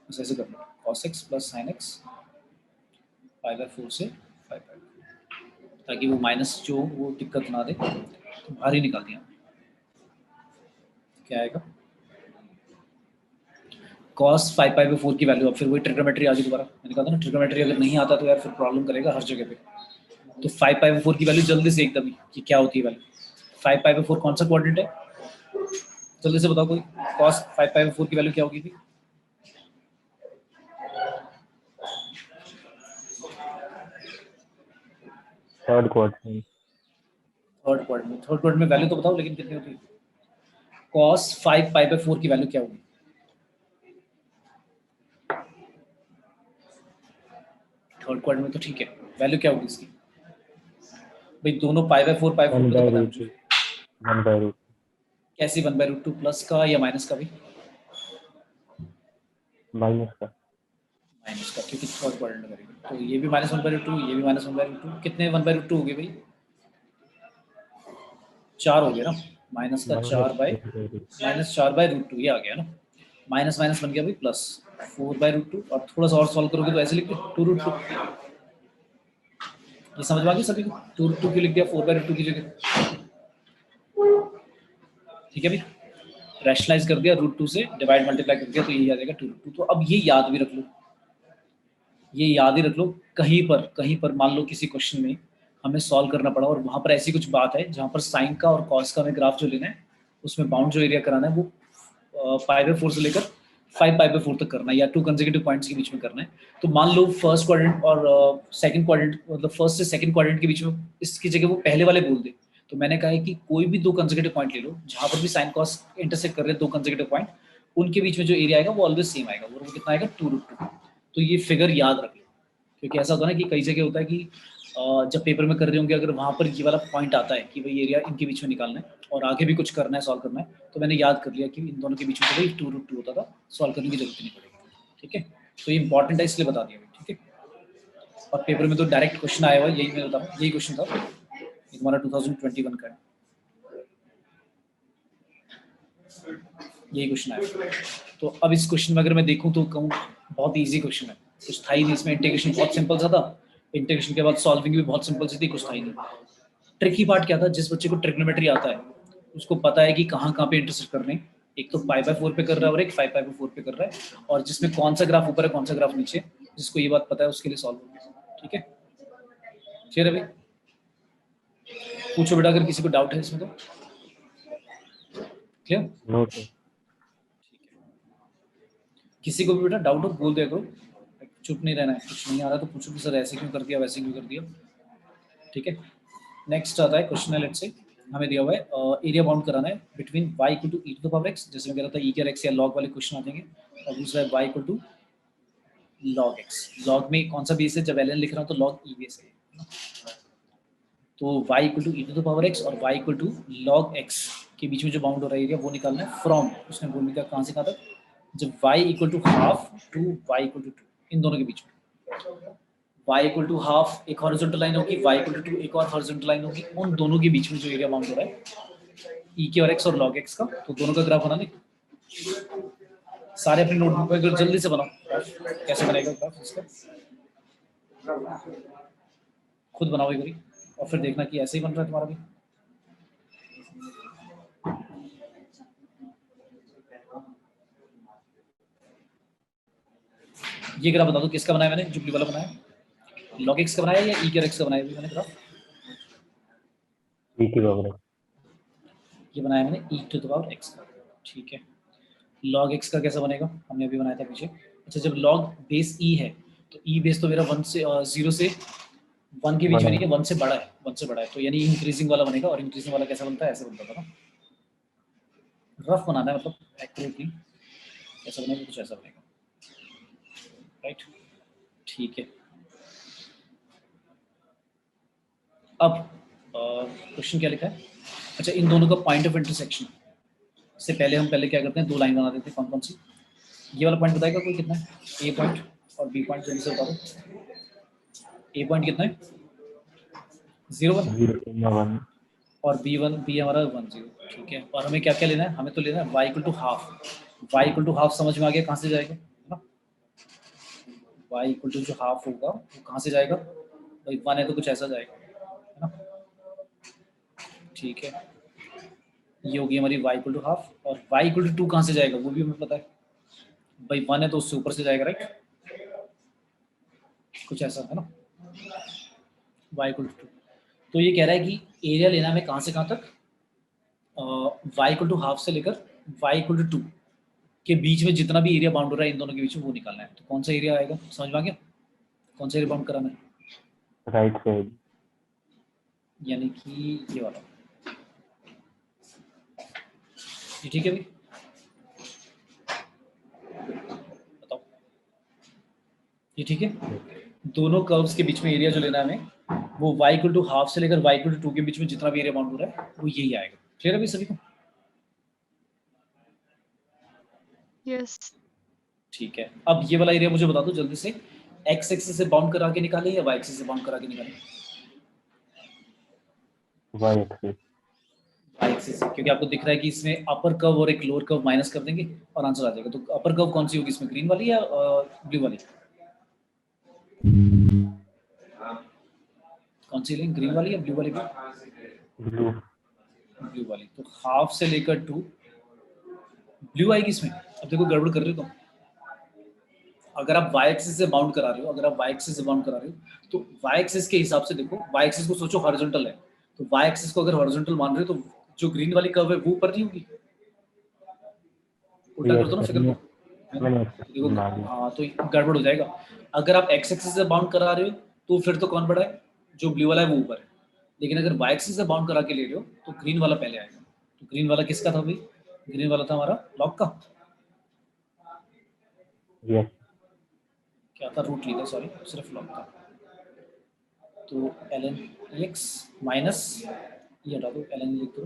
बस ऐसे कर लो, cos x plus sine x π/4 से 5π/4, ताकि वो माइनस जो वो दिक्कत ना दे, तो बाहर ही निकाल दिया। क्या आएगा, cos 5π/4 की वैल्यू, अब फिर वही ट्रिग्नोमेट्री आ गई दोबारा। मैंने कहा था ना ट्रिग्नोमेट्री अगर नहीं आता तो यार फिर प्रॉब्लम करेगा हर जगह पे। तो 5π/4 की वैल्यू जल्दी से एकदम ही कि क्या होती है वैल्यू, 5π/4 कौन सा क्वाड्रेंट है, जल्दी से बताओ कोई, cos 5π/4 की वैल्यू क्या होगी थी? Third quadrant. थर्ड क्वाड्रेंट में वैल्यू तो बताओ लेकिन कितनी होती है, cos 5π/4 की वैल्यू क्या होगी? थर्ड क्वाड्रेंट में तो ठीक है, वैल्यू क्या होगी इसकी भाई, दोनों π/4 π/4 को तो पता है मुझे। 1/√2। कैसी 1/√2, प्लस का या माइनस का भी? माइनस का। माइनस का, क्योंकि थर्ड क्वाड्रेंट में करेंगे तो ये भी -1/√2, ये भी -1/√2, कितने 1/√2 हो गए भाई, 4 हो गया ना, माइनस का 4/√2 ये आ गया ना, माइनस माइनस बन गया भाई प्लस 4/√2, और थोड़ा सा और सॉल्व करोगे तो ऐसे लिख दो 2√2। ये समझ में आ गया सभी को, 2√2 क्यों लिख दिया 4/√2 की जगह। ठीक है भाई, रैशनलाइज कर दिया, √2 से डिवाइड मल्टीप्लाई कर दिया तो ये आ जाएगा 2√2। तो अब ये याद भी रख लो, ये याद ही रख लो, कहीं पर मान लो किसी क्वेश्चन में हमें सॉल्व करना पड़ा और वहां पर ऐसी कुछ बात है जहां पर साइन का और कॉस का हमें ग्राफ जो लेना है, उसमें बाउंड जो एरिया कराना है वो π/4 से लेकर 5π/4 तक करना है या टू कंसेक्यूटिव पॉइंट्स के बीच में करना है। तो मान लो फर्स्ट क्वाड्रेंट और सेकंड क्वाड्रेंट, मतलब फर्स्ट से सेकंड क्वाड्रेंट के बीच में इसकी जगह वो पहले वाले बोल दे, तो मैंने कहा है कि कोई भी दो कंसेक्यूटिव पॉइंट ले लो जहां पर भी साइन कॉस इंटरसेक्ट कर रहे हैं, दो कंसेक्यूटिव पॉइंट, उनके बीच में जो एरिया आएगा वो ऑलवेज सेम आएगा, वो कितना आएगा 2√2। तो ये फिगर याद रख लो, क्योंकि ऐसा होता है ना कि कई जगह होता है कि जब पेपर में कर रहे होंगे अगर वहाँ पर ये वाला पॉइंट आता है कि भाई एरिया इनके बीच में निकालना है और आगे भी कुछ करना है, सॉल्व करना है, तो मैंने याद कर लिया कि इन दोनों के बीच में तो भाई 2√2 होता था, सॉल्व करने की जरूरत नहीं पड़ेगी। ठीक है, तो ये इंपॉर्टेंट है इसलिए बता दिया। ठीक है, और पेपर में तो डायरेक्ट क्वेश्चन आया हुआ है, यही मैं बता रहा हूँ, यही क्वेश्चन था, ये तुम्हारा 2021 का है, यही क्वेश्चन आया। तो अब इस क्वेश्चन में अगर मैं देखूं तो कहूँ बहुत इजी क्वेश्चन है, कुछ था ही नहीं इसमें, इंटीग्रेशन बहुत सिंपल सा था, इंटीग्रेशन के बाद सॉल्विंग भी बहुत सिंपल सी थी, कुछ था ही नहीं। ट्रिकी पार्ट क्या था, जिस बच्चे को ट्रिग्नोमेट्री आता है उसको पता है कि कहाँ कहाँ पे इंटरसेक्ट करने, एक तो π/4 पे कर रहा है और एक 5π/4 पे कर रहा है, और जिसमें कौन सा ग्राफ ऊपर है कौन सा ग्राफ नीचे, जिसको ये बात पता है उसके लिए सॉल्व होगा। ठीक है, क्लियर है भाई? पूछो बेटा अगर किसी को डाउट है इसमें तो। क्लियर? नोट है। किसी को भी बेटा डाउट हो बोल दिया करो, चुप नहीं रहना है, कुछ नहीं आ रहा तो पूछो कि सर ऐसे क्यों कर दिया वैसे क्यों कर दिया। ठीक है, नेक्स्ट आता है क्वेश्चन है, लेट्स से हमें दिया हुआ है एरिया बाउंड कराना है between y equal to e to the power x, जैसे मैं कह रहा था e के x या log वाले क्वेश्चन आ जाएंगे, और दूसरा है y equal to log x। log में कौन सा बेस है, जब ln लिख रहा हूँ तो log e बेस है, तो y equal to e to the power x और y equal to log x के बीच में जो बाउंड हो रहा है एरिया वो निकालना है फ्रॉम, उसने बोलने का कहाँ से कहाँ तक, जब y equal to half to y equal to 2, इन दोनों के बीच में y इक्वल टू हाफ एक हॉरिजॉन्टल लाइन होगी, y इक्वल टू 2 एक और हॉरिजॉन्टल लाइन होगी, उन दोनों के बीच में जो एरिया बाउंड हो रहा है e के और x और log x का, तो दोनों का ग्राफ बना ले। सारे अपनी नोटबुक पे अगर जल्दी से बनाओ, कैसे बनेगा ग्राफ इसका, खुद बनाओ एक बारी और फिर देखना कि ऐसे ही बन रहा है तुम्हारा भी। ये ग्राफ बता दो किसका बनाया मैंने, जुबली वाला बनाया, log x का बनाया या e के x का बनाया मैंने ग्राफ? e की पावर, ये बनाया मैंने e to the power x का। ठीक है, log x का कैसा बनेगा, हमने अभी बनाया था पीछे। अच्छा, जब log बेस e है तो e बेस तो मेरा 1 से 0 से 1 के बीच में नहीं है, 1 से बड़ा है, 1 से बड़ा है, तो यानी इंक्रीजिंग वाला बनेगा, और इंक्रीजिंग वाला कैसा बनता है, ऐसे बनता था ना, रफ बनाना है मतलब एक्यूरेटली, ऐसा बनेगा, कुछ ऐसा बनेगा, राइट? ठीक है, अब क्वेश्चन क्या लिखा है, अच्छा इन दोनों का पॉइंट ऑफ इंटरसेक्शन से पहले हम पहले क्या करते हैं, दो लाइन बना देते हैं, कौन कौन सी, ये वाला पॉइंट बताएगा कोई कितना है, ए पॉइंट और बी पॉइंट, जल्दी से बता दो। ए पॉइंट कितना है, 0,1 और बी हमारा 1,0। ठीक है, और हमें क्या क्या लेना है, हमें तो लेना है y equal to half, y equal to half समझ में आ गया कहाँ से जाएगा, है ना, y इक्वल टू जो हाफ होगा वो कहाँ से जाएगा, भाई 1 है तो कुछ ऐसा जाएगा, है ना। ठीक है, ये होगी हमारी y इक्वल टू हाफ, और y इक्वल टू 2 कहाँ से जाएगा वो भी हमें पता है, भाई 1 है तो उससे ऊपर से जाएगा, राइट, कुछ ऐसा है ना, y इक्वल टू 2। तो ये कह रहा है कि एरिया लेना है कहाँ से कहाँ तक, y इक्वल टू हाफ से लेकर y इक्वल टू 2 के बीच में जितना भी एरिया बाउंड हो रहा है इन दोनों के बीच में वो निकालना है। तो कौन सा एरिया आएगा, समझ में आ गया, कौन सा एरिया बाउंड कराना है, राइट साइड, यानी कि ये वाला, ये ठीक है भाई, बताओ, ये ठीक है, दोनों कर्व्स के बीच में एरिया जो लेना है हमें वो y इक्वल टू हाफ से लेकर y इक्वल टू 2 के बीच में जितना भी एरिया बाउंड हो रहा है वो यही आएगा। क्लियर है भाई सभी को? Yes. ठीक है, अब ये वाला एरिया मुझे बता दो जल्दी से, x एक्सिस से बाउंड करा के निकाले या y एक्सिस से बाउंड करा के निकाले, y एक्सिस, y एक्सिस, क्योंकि आपको दिख रहा है कि इसमें अपर कर्व और एक लोअर कर्व माइनस कर देंगे और आंसर आ जाएगा। तो अपर कर्व कौन सी होगी इसमें, ग्रीन वाली या ब्लू वाली, कौन सी लेंगे, ग्रीन वाली या ब्लू वाली? ब्लू, ब्लू वाली, तो हाफ से लेकर 2 ब्लू आएगी इसमें। अब देखो गड़बड़ कर रहे हो तो, अगर आप y एक्सिस से बाउंड करा रहे हो, अगर आप y एक्सिस से बाउंड करा रहे हो तो y एक्सिस के हिसाब से देखो, y एक्सिस को सोचो हॉरिजॉन्टल है, तो y एक्सिस को अगर हॉरिजॉन्टल मान रहे हो तो जो ग्रीन वाली कर्व है वो ऊपर नहीं होगी, उल्टा कर दो ना फिगर को, है ना? देखो हाँ, तो गड़बड़ हो जाएगा। अगर आप x एक्सिस से बाउंड करा रहे हो तो फिर तो कौन बड़ा है, जो ब्लू वाला है वो ऊपर है, लेकिन अगर y एक्सिस से बाउंड करा के ले रहे हो तो ग्रीन वाला पहले आएगा। तो ग्रीन वाला किसका था भाई, ग्रीन वाला था हमारा लॉग का, यस, क्या था, रूट लिखा, सॉरी सिर्फ लॉग था। तो ln x माइनस ये हटा दो, ln लिख दो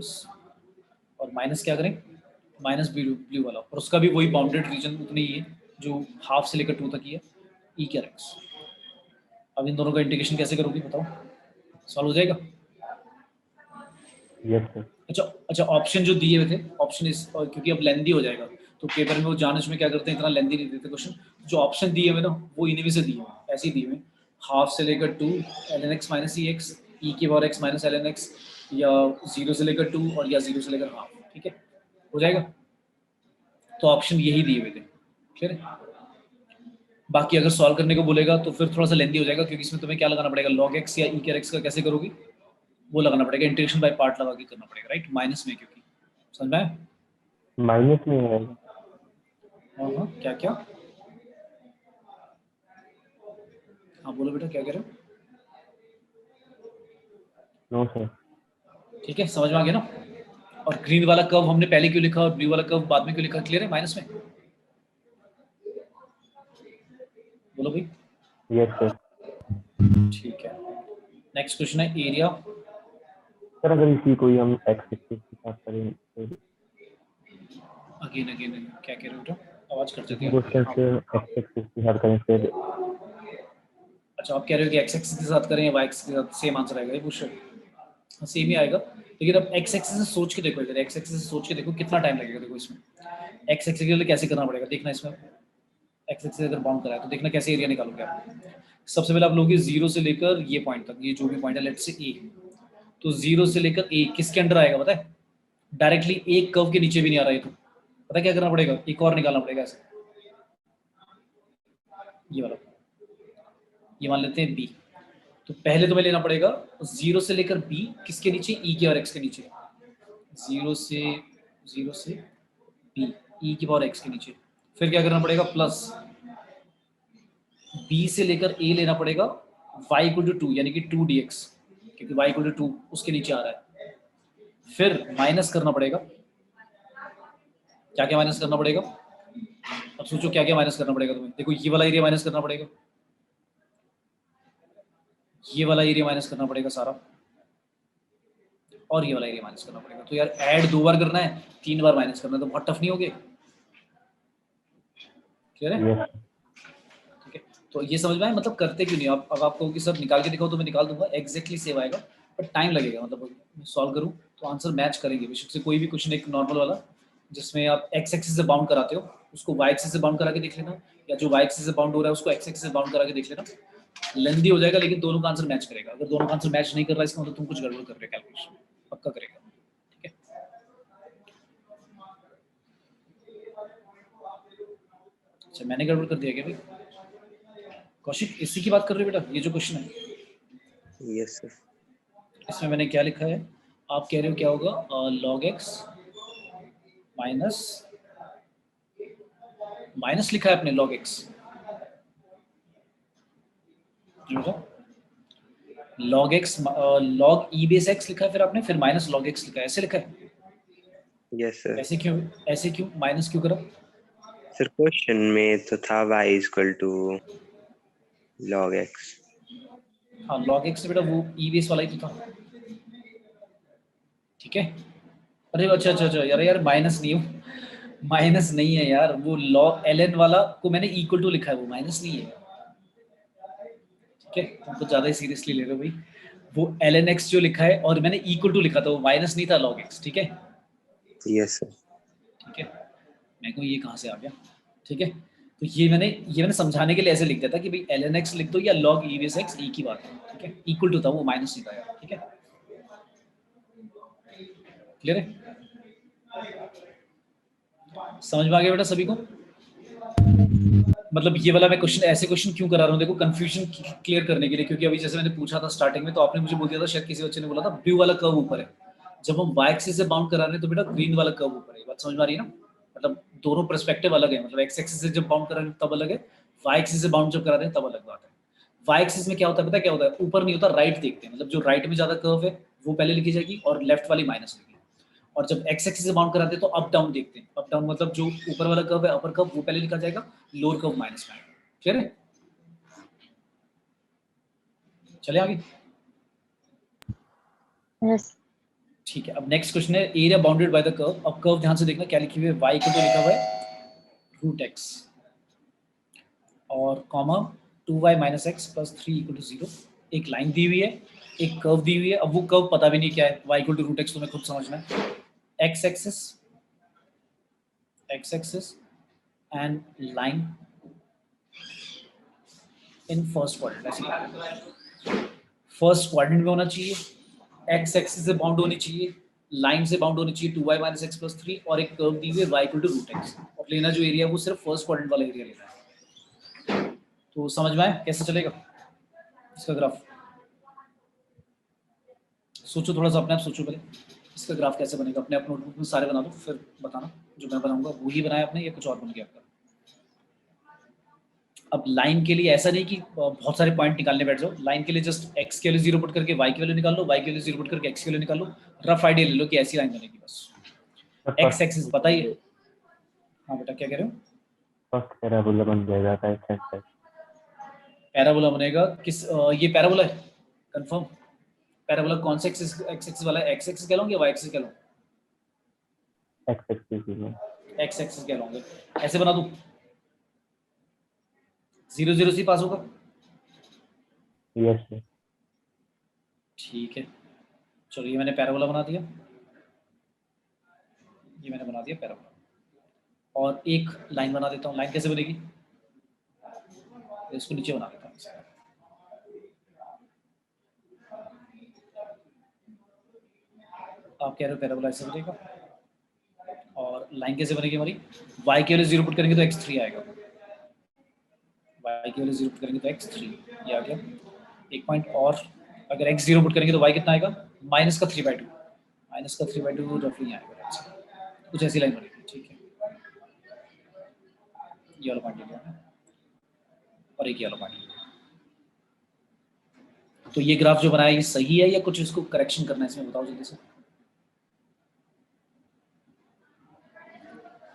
और माइनस क्या करें, माइनस ब्लू वाला, और उसका भी वही बाउंडेड रीजन उतनी ही है जो हाफ से लेकर 2 तक ही है, ई के एक्स। अब इन दोनों का इंटीग्रेशन कैसे करोगे बताओ, सॉल्व हो जाएगा? Yes sir. अच्छा अच्छा, ऑप्शन जो दिए हुए थे, ऑप्शन इस, और क्योंकि अब लेंदी हो जाएगा तो पेपर में वो जानच में क्या करते हैं, इतना लेंदी नहीं देते क्वेश्चन। जो ऑप्शन दिए हुए ना वो इन्हीं में से दिए हुए, ऐसे ही दिए हुए, हाफ से लेकर 2 ln x माइनस ई एक्स, ई की power x minus ln x, या 0 से लेकर 2 और या 0 से लेकर हाफ। ठीक है, हो जाएगा। तो ऑप्शन यही दिए हुए थे, ठीक है। बाकी अगर सॉल्व करने को बोलेगा तो फिर थोड़ा सा लेंदी हो जाएगा, क्योंकि इसमें तुम्हें क्या लगाना पड़ेगा, log x या e के x का कैसे करोगी, वो लगाना पड़ेगा, इंटीग्रेशन बाय पार्ट लगा के करना पड़ेगा, राइट, माइनस में, क्योंकि समझ में आया? माइनस में आएगा। हाँ, क्या क्या, हाँ बोलो बेटा, क्या कह रहे हो? No sir. ठीक है, समझ में आ गया ना। और ग्रीन वाला कर्व हमने पहले क्यों लिखा और ब्लू वाला कर्व बाद में क्यों लिखा, क्लियर है, माइनस में? बोलो भाई। Yes sir. ठीक है, नेक्स्ट क्वेश्चन है एरिया। सर अगर इसी कोई हम एक्स एक्सिस के साथ करें तो अगेन अगेन क्या कह रहे हो बेटा, आवाज कट जाती इसी है। क्वेश्चन हाँ। से एक्स एक्सिस के साथ करें फिर अच्छा, आप कह रहे हो कि एक्स एक्सिस के साथ करें या वाई एक्सिस के साथ, सेम आंसर आएगा ये क्वेश्चन? हाँ सेम ही आएगा, लेकिन अब एक्स एक्सिस से सोच के देखो, इधर एक्स एक्सिस से सोच के देखो कितना टाइम लगेगा। देखो इसमें एक्स एक्सिस के लिए कैसे करना पड़ेगा, देखना इसमें एक्स एक्सिस अगर बाउंड करा है तो देखना कैसे एरिया निकालोगे आप। सबसे पहले आप लोगे 0 से लेकर ये पॉइंट तक, ये जो भी पॉइंट है लेट से ए, तो 0 से लेकर ए किसके अंडर आएगा पता है, डायरेक्टली एक कर्व के नीचे भी नहीं आ रहा है, तो पता है क्या करना पड़ेगा, एक और निकालना पड़ेगा ऐसे, ये वाला, ये मान लेते हैं बी। तो पहले तुम्हें लेना पड़ेगा 0 से लेकर बी किसके नीचे, ई के और एक्स के नीचे, 0 से बी ई की पावर एक्स के नीचे। फिर क्या करना पड़ेगा, प्लस बी से लेकर ए लेना पड़ेगा y इक्वल टू 2 यानी कि 2dx, क्योंकि y इक्वल टू 2 उसके नीचे आ रहा है। फिर माइनस करना पड़ेगा, क्या क्या माइनस करना पड़ेगा, अब सोचो क्या क्या माइनस करना पड़ेगा तुम्हें। देखो ये वाला एरिया माइनस करना पड़ेगा, ये वाला एरिया माइनस करना पड़ेगा सारा, और ये वाला एरिया माइनस करना पड़ेगा। तो यार ऐड 2 बार करना है, 3 बार माइनस करना है, तो बहुत टफ नहीं हो गया, क्लियर है? यस ठीक है, तो ये समझ में आया, मतलब करते क्यों नहीं आप। अब आपको कि सर निकाल के दिखाओ तो मैं निकाल दूंगा, एग्जैक्टली सेम आएगा, बट टाइम लगेगा। मतलब सॉल्व करूँ तो आंसर मैच करेंगे बेशक से, कोई भी क्वेश्चन एक नॉर्मल वाला जिसमें आप एक्स एक्सिस से बाउंड कराते हो उसको वाई एक्सिस से बाउंड करा के देख लेना, या जो वाई एक्सिस से बाउंड हो रहा है उसको एक्स एक्सिस से बाउंड करा के देख लेना, लेंदी हो जाएगा लेकिन दोनों का आंसर मैच करेगा। अगर दोनों का आंसर मैच नहीं कर रहा है इसका मतलब तुम कुछ गड़बड़ कर रहे हो, कैलकुलेशन पक्का करेगा। ठीक है, अच्छा मैंने गड़बड़ कर दिया क्या भाई? कौशिक इसी की बात कर रहे हो बेटा, ये जो क्वेश्चन है? Yes sir. इसमें मैंने क्या लिखा है, आप कह रहे हो क्या होगा, log x माइनस, माइनस लिखा है आपने log x, log x log e base x लिखा है, फिर आपने फिर माइनस log x लिखा है, ऐसे लिखा है? Yes sir. ऐसे क्यों माइनस क्यों करा? सर क्वेश्चन में तो था y equal to log x। हाँ log x से बेटा वो e बेस वाला ही तो था, ठीक है। अरे अच्छा अच्छा अच्छा यार माइनस नहीं है, माइनस नहीं है यार, वो log ln वाला को मैंने इक्वल टू लिखा है, वो माइनस नहीं है, ठीक है। तुम तो ज्यादा ही सीरियसली ले रहे हो भाई, वो ln x जो लिखा है और मैंने इक्वल टू लिखा था, वो माइनस नहीं था log x, ठीक है। Yes sir. ठीक है, मेरे को ये कहाँ से आ गया, ठीक है। तो ये मैंने समझाने के लिए ऐसे लिख दिया था कि भाई ln x लिख दो या log e बेस x, एक ही बात है, ठीक है। इक्वल टू था वो, माइनस नहीं था यार, ठीक है, क्लियर है, समझ में आ गया बेटा सभी को? मतलब ये वाला मैं क्वेश्चन, ऐसे क्वेश्चन क्यों करा रहा हूँ, देखो कंफ्यूजन क्लियर करने के लिए, क्योंकि अभी जैसे मैंने पूछा था स्टार्टिंग में तो आपने मुझे बोल दिया था, शायद किसी बच्चे ने बोला था ब्लू वाला कर्व ऊपर है, जब हम वाई एक्सिस से बाउंड करा रहे हैं तो बेटा ग्रीन वाला कर्व ऊपर है। बात समझ में आ रही है ना, मतलब दोनों पर्सपेक्टिव अलग है, मतलब एक्स एक्सिस से जब बाउंड करा रहे हैं तब अलग है, वाई एक्सिस से बाउंड जब करा रहे हैं तब अलग बात है। वाई एक्सिस में क्या होता है पता है क्या होता है, ऊपर नहीं होता, राइट देखते हैं, मतलब जो राइट में ज्यादा कर्व है वो पहले लिखी जाएगी और लेफ्ट वाली माइनस लिखी, और जब एक्स एक्सिस से बाउंड कराते हैं तो अप डाउन देखते हैं, अप डाउन मतलब जो ऊपर वाला कर्व है अपर कर्व वो पहले लिखा जाएगा, लोअर कर्व माइनस में आएगा, क्लियर है? चले आगे, Yes. ठीक है, अब नेक्स्ट क्वेश्चन है area bounded by the curve. अब कर्व ध्यान से देखना क्या लिखी हुई है, y को तो लिखा हुआ है रूट एक्स और comma 2y minus x plus 3 equal to 0। एक लाइन दी हुई है, एक कर्व दी हुई है। अब वो कर्व पता भी नहीं क्या है, y equal to root x तुम्हें खुद समझना है। x axis and line in first quadrant. First quadrant में होना चाहिए, x एक्सिस से बाउंड होनी चाहिए, लाइन से बाउंड होनी चाहिए 2y माइनस एक्स प्लस 3 और एक कर्व दी हुई है y equal to root x. और लेना जो एरिया है वो सिर्फ फर्स्ट क्वाड्रेंट वाला एरिया लेना है। तो समझ में आया कैसे चलेगा इसका ग्राफ? सोचो थोड़ा सा, अपने आप सोचो पहले इसका ग्राफ कैसे बनेगा। अपने आप नोटबुक में सारे बना दो, फिर बताना जो मैं बनाऊंगा वही बनाया आपने या कुछ और बन गया आपका। अब लाइन के लिए ऐसा नहीं कि बहुत सारे पॉइंट निकालने बैठ जाओ। लाइन के लिए जस्ट x के वैल्यू 0 पुट करके y की वैल्यू निकाल लो, y की वैल्यू 0 पुट करके x की वैल्यू निकाल लो। रफ आइडिया ले लो कि ऐसी लाइन बनेगी बस। x एक्सिस पता ही है। हाँ बेटा क्या कह रहे हो? फर्स्ट पैराबोला बन जाएगा राइट हैंड साइड। पैराबोला बनेगा किस ये पैराबोला है कंफर्म? पैराबोला कौन सा एक्सिस एक्सिस वाला है? x एक्सिस कह लो या y एक्सिस कह लो? एक्स एक्सिस में x एक्सिस कह लोगे। ऐसे बना दूं 0 0 से पास होगा। यस ठीक है, चलो ये मैंने पैराबोला बना दिया, ये मैंने बना दिया पैराबोला। और एक लाइन बना देता हूँ। लाइन कैसे बनेगी? इसको नीचे बना देता हूँ। आप कह रहे हो पैराबोला ऐसे बनेगा। और लाइन कैसे बनेगी हमारी? y की वैल्यू 0 पुट करेंगे तो x3 आएगा, y की वैल्यू 0 पुट करेंगे तो x3 ये आ गया। एक पॉइंट और, अगर x 0 पुट करेंगे तो y कितना आएगा? माइनस का 3/2, माइनस का 3/2 रफली आएगा। कुछ ऐसी लाइन बनेगी। ठीक है, ये वाला पॉइंट लिया और एक ये वाला पॉइंट लिया। तो ये ग्राफ जो बनाया ये सही है या कुछ इसको करेक्शन करना है इसमें, बताओ जल्दी से।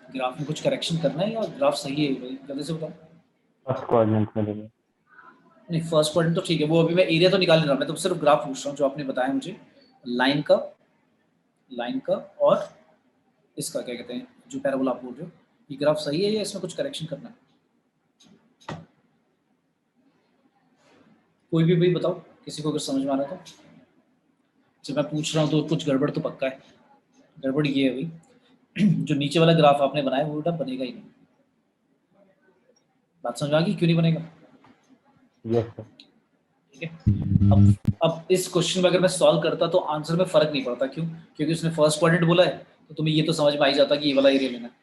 ग्राफ में कुछ करेक्शन करना है या ग्राफ सही है? भाई जल्दी से बताओ। फर्स्ट क्वाड्रेंट में लेंगे। नहीं फर्स्ट क्वाड्रेंट तो ठीक है, वो अभी मैं एरिया तो निकाल नहीं रहा, मैं तो सिर्फ ग्राफ पूछ रहा हूँ जो आपने बताया मुझे। लाइन का और इसका क्या कहते हैं जो पैराबोला आप बोल रहे हो, ये ग्राफ सही है या इसमें कुछ करेक्शन करना है? कोई भी भाई बताओ, किसी को अगर समझ में आ रहा है तो। जब मैं पूछ रहा हूँ तो कुछ गड़बड़ तो पक्का है। गड़बड़ ये है भाई जो नीचे वाला ग्राफ आपने बनाया वो बेटा बनेगा ही नहीं। बात समझ आ गई क्यों नहीं बनेगा? Yes sir. ठीक है, अब इस क्वेश्चन में अगर मैं सॉल्व करता तो आंसर में फर्क नहीं पड़ता। क्यों? क्योंकि उसने फर्स्ट क्वाड्रेंट बोला है तो तुम्हें ये तो समझ में आ ही जाता कि ये वाला एरिया लेना है।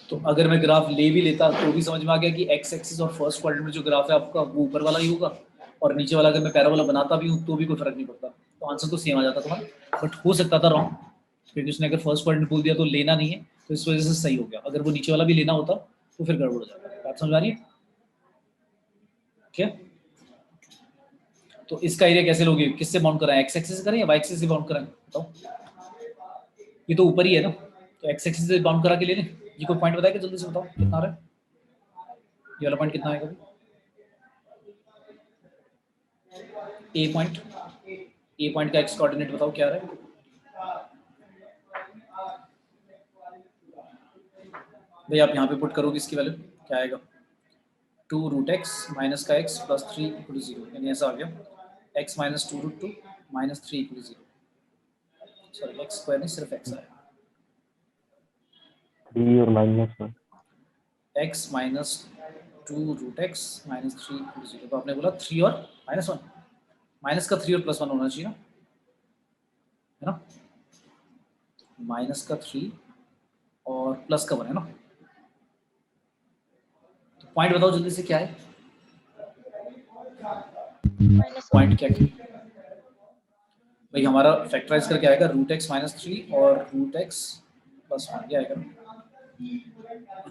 तो अगर मैं ग्राफ ले भी लेता तो भी समझ में आ गया कि एक्स एक्सिस और फर्स्ट क्वाड्रेंट में जो ग्राफ है आपका वो ऊपर वाला ही होगा, और नीचे वाला अगर मैं पैराबोला बनाता भी हूँ तो भी कोई फर्क नहीं पड़ता, तो आंसर तो सेम आ जाता तुम्हारा। बट हो सकता था रॉन्ग, क्योंकि उसने अगर फर्स्ट क्वाड्रेंट बोल दिया तो लेना नहीं है, तो इस वजह से सही हो गया। अगर वो नीचे वाला भी लेना होता तो फिर गड़बड़ हो जाता। बात समझ आ रही है? ठीक है, तो इसका एरिया कैसे लोगे? किससे बाउंड कराएं? एक्स एक्सिस से करें या वाई एक्सिस से बाउंड कराएं? बताओ, ये तो ऊपर ही है ना, तो एक्स एक्सिस से बाउंड करा के ले लें। ये कोई पॉइंट बताएगा जल्दी से, बताओ कितना आ रहा है? ये वाला पॉइंट कितना आएगा? ए पॉइंट का एक्स कोऑर्डिनेट बताओ क्या आ रहा है? भाई आप यहाँ पे पुट करोगे इसकी वैल्यू क्या आएगा? 2 रूट एक्स माइनस का एक्स प्लस 3 इक्वल टू 0, यानी ऐसा आ गया x minus 2 root 2 minus 3 equal to 0। Sorry x square नहीं, सिर्फ x आएगा। 3 और -1 x minus 2 root x minus 3 equal to 0। तो आपने बोला 3 और -1, माइनस का 3 और प्लस 1 होना चाहिए ना, है ना? माइनस का 3 और प्लस का 1 है ना। तो पॉइंट बताओ जल्दी से क्या है? पॉइंट क्या है भाई? हमारा फैक्टराइज करके आएगा रूट एक्स माइनस 3 और रूट एक्स प्लस 1, क्या आएगा?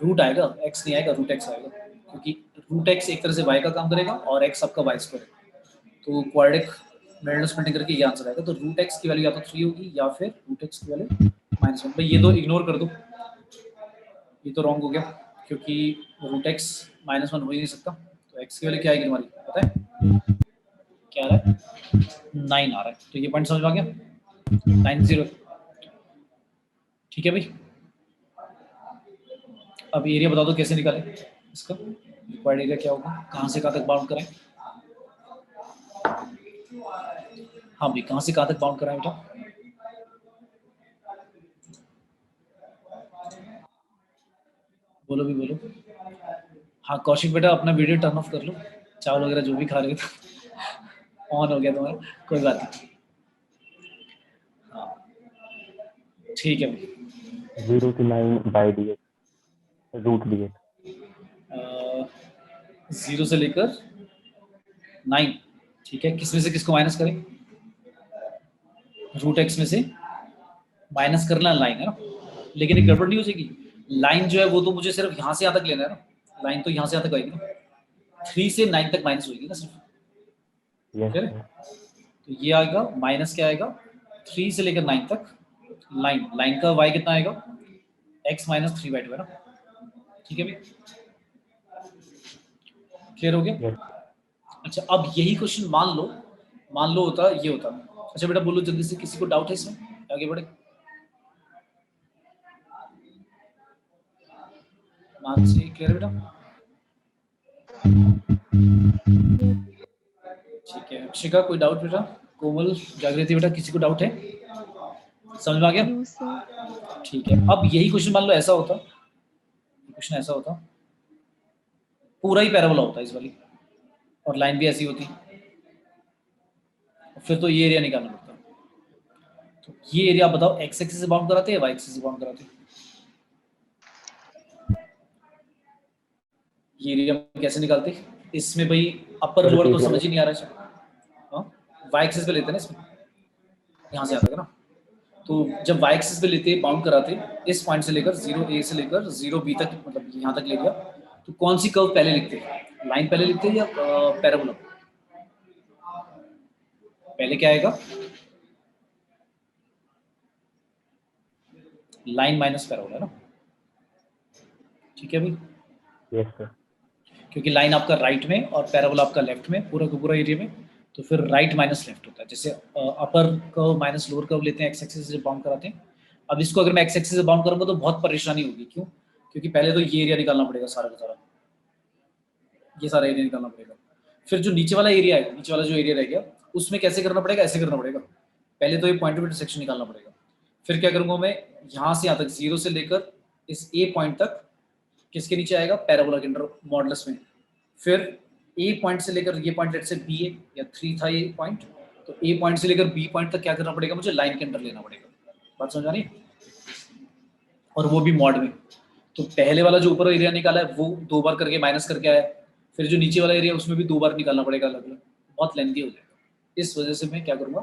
रूट आएगा, x नहीं आएगा, रूट x आएगा, क्योंकि रूट x एक तरह से y का काम करेगा और x आपका y स्क्वायर है। तो क्वाड्रेटिक मिडिल स्प्लिटिंग करके ये आंसर आएगा। तो रूट x की वैल्यू या तो 3 होगी या फिर रूट x की वैल्यू -1। भाई ये तो इग्नोर कर दो, ये तो रॉन्ग हो गया, क्योंकि रूट x -1 हो ही नहीं सकता। तो x की वैल्यू क्या आएगी हमारी, पता है क्या आ रहा है? 9 आ रहा है, तो ये पॉइंट समझ में आ गया, 9 0। ठीक है भाई, अब एरिया बता दो कैसे निकालें इसका, रिक्वायर्ड एरिया क्या होगा, कहाँ से कहाँ तक बाउंड कराएं। हाँ भाई, कहाँ से कहाँ तक बाउंड कराएं बेटा। बोलो भी बोलो। हाँ कौशिक बेटा, अपना वीडियो टर्न ऑफ कर लो, चावल वगैरह जो भी खा रहे थे ऑन हो गया तुम्हारा, कोई बात नहीं। हाँ ठीक है भाई, 0 to 9 by dx, root dx। 0 से लेकर 9, ठीक है, किसमें से किसको माइनस करें, रूट एक्स में से माइनस करना लाइन है ना, लेकिन एक गड़बड़ नहीं हो जाएगी, लाइन जो है वो तो मुझे सिर्फ यहाँ से यहाँ तक लेना है ना, लाइन तो यहाँ से यहाँ तक आएगी ना, 3 से 9 तक माइनस होगी ना सिर्फ, यस ठीक है। तो ये आएगा माइनस क्या आएगा, 3 से लेकर 9 तक, लाइन का y कितना आएगा, x माइनस 3/2 है ना, ठीक है भाई, क्लियर हो गया। यस। अच्छा अब यही क्वेश्चन मान लो होता ये होता। अच्छा बेटा बोलो जल्दी से, किसी को डाउट है इसमें, आगे बढ़े। मानसी क्लियर बेटा, ठीक है। अक्षिका कोई डाउट बेटा, कोमल जागृति बेटा किसी को डाउट है, समझ में आ गया, नो सर। ठीक है। अब यही क्वेश्चन मान लो ऐसा होता, क्वेश्चन ऐसा होता, पूरा ही पैराबोला होता इस वाली, और लाइन भी ऐसी होती, फिर तो ये एरिया निकालना पड़ता। तो ये एरिया बताओ एक्स एक्सिस से बाउंड कराते हैं, वाई एक्सिस से बाउंड कराते हैं, ये एरिया कैसे निकालते हैं इसमें भाई, अपर लोअर तो समझ ही नहीं आ रहा है, हाँ वाई एक्सिस पे लेते हैं ना इसमें, यहाँ से आता है ना, तो जब वाई एक्सिस पे लेते बाउंड कराते इस पॉइंट से लेकर 0 a से लेकर 0 b तक, मतलब यहाँ तक ले लिया, तो कौन सी कर्व पहले लिखते हैं, लाइन पहले लिखते हैं या पैराबोला, पहले क्या आएगा, लाइन माइनस पैराबोला है ना, ठीक है भाई, यस सर। क्योंकि लाइन आपका राइट में और पैराबोला आपका लेफ्ट में, पूरा का पूरा एरिया में, तो फिर राइट माइनस लेफ्ट होता है, जैसे upper curve minus lower curve लेते हैं एक्स एक्सिस से बाउंड कराते हैं। अब इसको अगर मैं एक्स एक्सिस से बाउंड करूंगा तो बहुत परेशानी होगी, क्यों, क्योंकि पहले तो ये एरिया निकालना पड़ेगा सारा का सारा, ये सारा एरिया निकालना पड़ेगा, फिर जो नीचे वाला एरिया है, नीचे वाला जो एरिया रह गया उसमें कैसे करना पड़ेगा, ऐसे करना पड़ेगा, पहले तो ये पॉइंट ऑफ इंटरसेक्शन निकालना पड़ेगा, फिर क्या करूंगा मैं, यहाँ से यहाँ तक 0 से लेकर इस ए पॉइंट तक किसके नीचे आएगा, पैराबोला के अंडर मॉडुलस में, फिर ए पॉइंट से लेकर ये पॉइंट लेट से बी है या 3 था ये पॉइंट, तो ए पॉइंट से लेकर बी पॉइंट तक क्या करना पड़ेगा, मुझे लाइन के अंदर लेना पड़ेगा, बात समझ आ रही है, और वो भी मॉड में। तो पहले वाला जो ऊपर एरिया निकाला है वो 2 बार करके माइनस करके आया, फिर जो नीचे वाला एरिया उसमें भी 2 बार निकालना पड़ेगा अलग अलग, बहुत लेंथी हो जाएगा, इस वजह से मैं क्या करूंगा,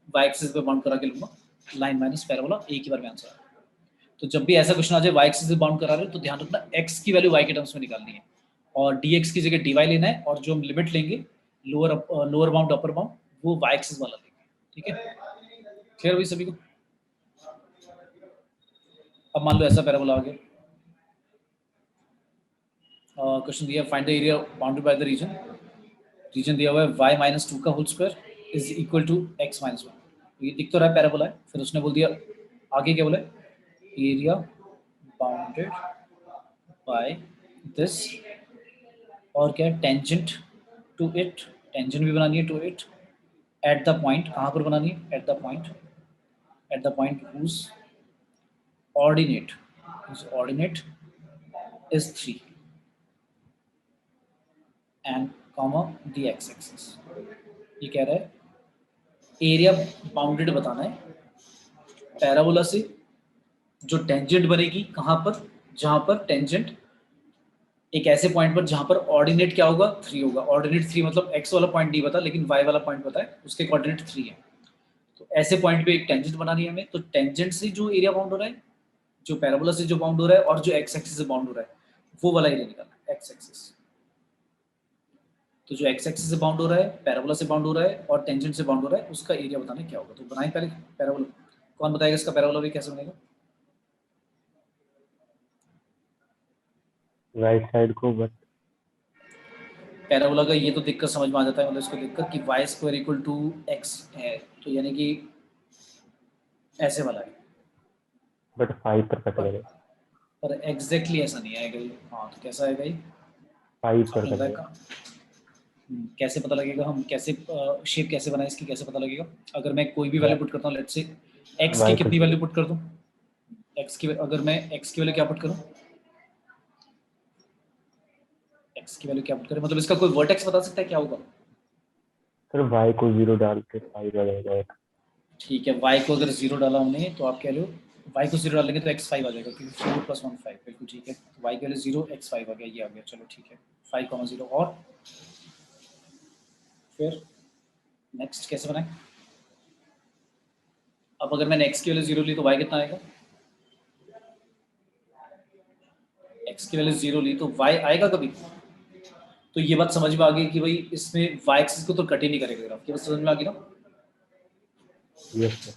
वाई एक्सिस पे बाउंड करा के लूंगा, लाइन माइनस पैराबोला एक ही बार में आंसर। तो जब भी ऐसा क्वेश्चन आ जाए वाई एक्सिस से बाउंड करा रहे हो तो ध्यान रखना एक्स की वैल्यू वाई के टर्म्स में निकालनी है, और dx की जगह dy लेना है, और जो हम लिमिट लेंगे लोअर बाउंड अपर बाउंड वो y एक्सिस वाला लेंगे, ठीक है, क्लियर हुई सभी को। अब मान लो ऐसा पैराबोला आ गया, क्वेश्चन दिया find the area bounded by the region दिया हुआ है y माइनस 2 का whole square is equal to x minus 1, ये दिख तो रहा है पैराबोला है, फिर उसने बोल दिया आगे क्या बोला, एरिया बाउंडेड बाय दिस, और क्या है टेंजेंट टू इट, टेंजेंट भी बनानी है to it, at the point, कहाँ पर बनानी है, at the point whose ordinate is 3 and comma the x axis। ये कह रहा है एरिया बाउंडेड बताना है पैराबोला से, जो टेंजेंट बनेगी कहाँ पर, जहाँ पर टेंजेंट एक ऐसे पॉइंट पर जहां पर ऑर्डिनेट क्या होगा, 3 होगा, ऑर्डिनेट 3 मतलब x वाला पॉइंट नहीं पता लेकिन y वाला पॉइंट पता है, उसके कोऑर्डिनेट 3 है, तो ऐसे पॉइंट पे एक टेंजेंट बनानी है हमें, तो टेंजेंट से जो एरिया बाउंड हो रहा है, जो पैराबोला से जो बाउंड हो रहा है, और जो x एक्सिस से बाउंड हो रहा है वो वाला एरिया निकालना है, x एक्सिस। तो जो x एक्सिस से बाउंड हो रहा है, पैराबोला से बाउंड हो रहा है और टेंजेंट से बाउंड हो रहा है, उसका एरिया बताना क्या होगा, तो बनाए पहले पैराबोला, कौन बताएगा इसका पैराबोला भी कैसे बनेगा, राइट साइड को बट पैराबोला का ये तो दिक्कत समझ में आ जाता है, मतलब इसको दिक्कत कि y square equal to x है, तो यानी कि ऐसे वाला है, बट 5 पर कट गए, पर एग्जैक्टली ऐसा नहीं आएगा ये। हाँ तो कैसा आएगा ये, 5 पर आपने कट बताया गए। कहाँ? कैसे पता लगेगा, हम कैसे शेप कैसे बनाए इसकी, कैसे पता लगेगा? अगर मैं कोई भी वैल्यू पुट करता हूँ, लेट्स से एक्स की वाई कितनी को वैल्यू पुट कर दूँ, एक्स की, अगर मैं एक्स की वैल्यू क्या पुट करूँ, एक्स की वैल्यू क्या पुट करें, मतलब इसका कोई वर्टेक्स बता सकता है क्या होगा? सर वाई को 0 डाल के 5 आ जाएगा एक। ठीक है, y को अगर 0 डाला हमने तो आप कह लो y को 0 डालेंगे तो x5 आ जाएगा, क्योंकि 4 + 1 5, बिल्कुल ठीक है। तो y के लिए 0 x5 आ गया, ये आ गया, चलो ठीक है, 5, 0। और फिर नेक्स्ट कैसे बनाए? अब अगर मैंने x की वैल्यू 0 ली तो y कितना आएगा? x की वैल्यू 0 ली तो y आएगा कभी? तो ये बात समझ में आ गई कि भाई इसमें y एक्सिस को तो कट ही नहीं करेगा ग्राफ, ये बात समझ में आ गई ना? Yes sir.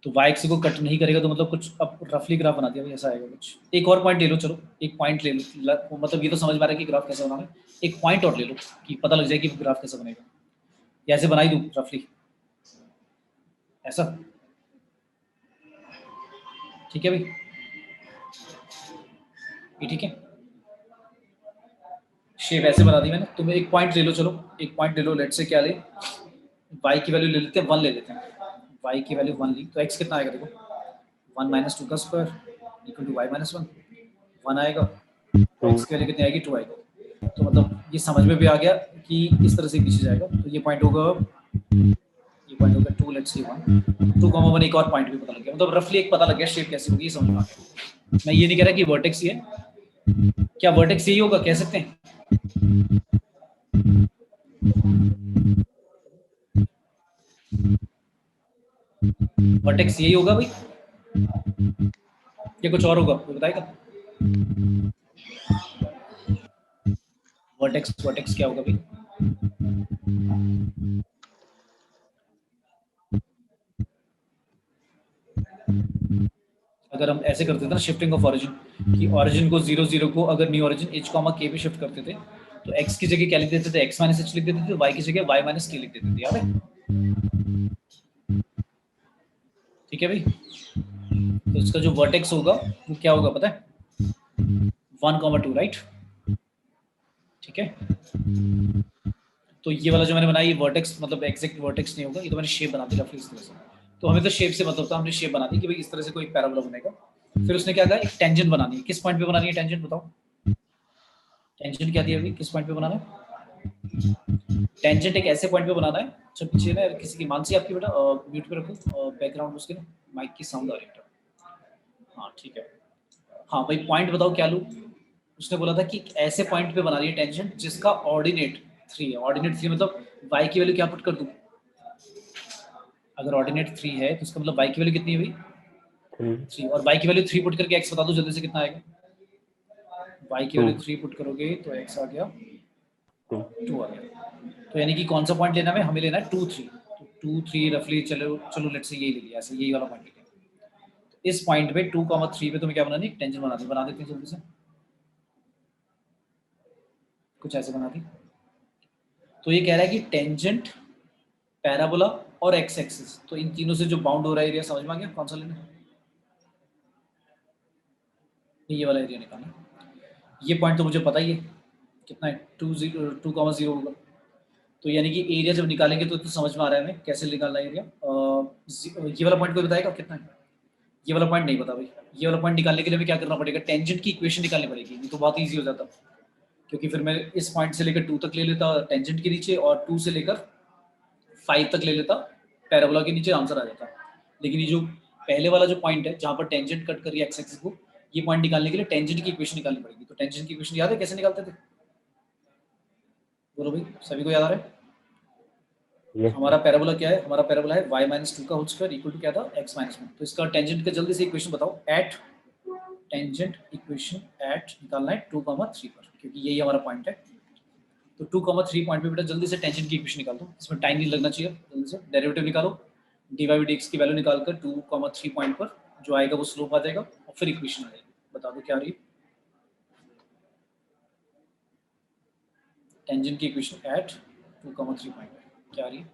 तो y एक्सिस को कट नहीं करेगा तो मतलब कुछ अब रफली ग्राफ बना दिया भाई, ऐसा आएगा कुछ। एक और पॉइंट ले लो, चलो एक पॉइंट ले लो, मतलब ये तो समझ में आ रहा है कि ग्राफ कैसे बनाना है, एक पॉइंट और ले लो कि पता लग जाए कि ग्राफ कैसे बनेगा, या ऐसे बना ही दूँ रफली, ऐसा ठीक है भाई, ये ठीक है, शेप ऐसे बना दी मैंने। तुम एक पॉइंट ले लो, चलो एक पॉइंट ले लो, लेट से क्या ले, y की वैल्यू ले लेते हैं 1 ले लेते हैं, y की वैल्यू 1 ली तो x कितना आएगा देखो, 1 - 2 का स्क्वायर इक्वल टू y - 1, 1 आएगा, तो x की वैल्यू कितनी आएगी, 2 आएगा। तो मतलब ये समझ में भी आ गया कि इस तरह से पीछे जाएगा, तो ये पॉइंट होगा, ये पॉइंट होगा 2, लेट्स सी 1, 2, 1, एक और पॉइंट भी पता लग गया, मतलब रफली एक पता लग गया शेप कैसी होगी, ये समझ में आ गया। मैं ये नहीं कह रहा कि वर्टेक्स ही है, क्या वर्टेक्स यही होगा, कह सकते हैं? वर्टेक्स यही होगा भाई, या कुछ और होगा, कोई बताएगा? वर्टेक्स, वर्टेक्स क्या होगा भाई? अगर हम ऐसे करते थे ना शिफ्टिंग ऑफ ओरिजिन, कि ओरिजिन को 0 0 को अगर न्यू ओरिजिन h, k पे शिफ्ट करते थे, तो x की जगह क्या लिख देते थे, x - h लिख देते थे, y की जगह y - k लिख देते थे, याद है? ठीक है भाई, तो इसका जो वर्टेक्स होगा वो क्या होगा पता है, 1, 2, राइट, ठीक है। तो ये वाला जो मैंने बनाया ये वर्टेक्स, मतलब एग्जैक्ट वर्टेक्स नहीं होगा, ये तो मैंने शेप बना दी रफली इस तरह से। तो हमें तो शेप से मतलब था, हमने शेप बना दी कि भाई इस तरह से कोई पैराबोला बनेगा। फिर उसने क्या कहा, एक टेंजेंट बनानी है, किस पॉइंट पे बनानी है टेंजेंट, बताओ टेंजेंट क्या दिया अभी, किस पॉइंट पे बनाना है टेंजेंट? एक ऐसे पॉइंट पे बनाना है, अच्छा पीछे ना किसी की, मानसी आपकी बेटा म्यूट पे रखो, बैकग्राउंड उसके ना माइक की साउंड आ रही है, हाँ ठीक है। हाँ भाई पॉइंट बताओ क्या लूँ, उसने बोला था कि ऐसे पॉइंट पे बना रही है टेंजेंट जिसका ऑर्डिनेट 3 है, ऑर्डिनेट 3 मतलब y की वैल्यू क्या पुट कर दूँ, अगर ऑर्डिनेट 3 है तो इसका मतलब y की वैल्यू कितनी है भाई, 3, और y की वैल्यू 3 पुट करके x बता दो जल्दी से कितना आएगा, y की वैल्यू 3 पुट करोगे तो x आ गया 2 आ गया। तो यानी कि कौन सा पॉइंट लेना है, हमें लेना है 2 3, तो 2 3 रफली, चलो चलो लेट्स से यही ले लिया, ऐसे यही वाला पॉइंट ले लिया। तो इस पॉइंट पे 2, 3 पे तुम्हें क्या बनानी है, टेंजेंट बना देते हैं जल्दी से, कुछ ऐसे बना दी। तो ये कह रहा है कि टेंजेंट, पैराबोला और एक्स एक्सिस, तो इन तीनों से जो बाउंड हो रहा है एरिया, समझ में आ गया कौन सा लेना है, ये वाला एरिया निकालना। ये पॉइंट तो मुझे पता ही है कितना है, 2, 0 होगा। तो यानी कि एरिया जब निकालेंगे तो समझ में आ रहा है हमें कैसे निकालना है एरिया। ये वाला पॉइंट कोई बताएगा कितना है, ये वाला पॉइंट नहीं पता भाई, ये वाला पॉइंट निकालने के लिए हमें क्या करना पड़ेगा, टेंजेंट की इक्वेशन निकालनी पड़ेगी, ये तो बहुत ईजी हो जाता, क्योंकि फिर मैं इस पॉइंट से लेकर 2 तक ले लेता टेंजेंट के नीचे, और 2 से लेकर 5 तक ले लेता पैराबोला के नीचे, आंसर आ जाता। लेकिन ये जो पहले वाला जो पॉइंट है जहाँ पर टेंजेंट कट करी एक्स एक्सिस को, ये पॉइंट निकालने के लिए टेंजेंट की इक्वेशन निकालनी पड़ेगी। तो टेंजेंट की इक्वेशन याद है कैसे निकालते थे, बोलो भाई सभी को याद आ रहा है? यस हमारा पैराबोला क्या है, हमारा पैराबोला है y - 2 का होल स्क्वायर इक्वल टू क्या था, x - 1। तो इसका टेंजेंट का जल्दी से इक्वेशन बताओ, एट टेंजेंट इक्वेशन एट निकालना है 2, 3 पर, क्योंकि यही हमारा पॉइंट है। तो 2, 3 पॉइंट पे बेटा जल्दी से टेंजेंट की इक्वेशन निकाल दो, इसमें टाइम नहीं लगना चाहिए, जल्दी से डेरिवेटिव निकालो, dy by dx की वैल्यू निकालकर 2, 3 पॉइंट पर जो आएगा वो स्लोप आ जाएगा, और फिर इक्वेशन आ जाएगी, बता दो क्या आ रही है। टेंजेंट की इक्वेशन एट 2,3 पॉइंट क्या आ रही है?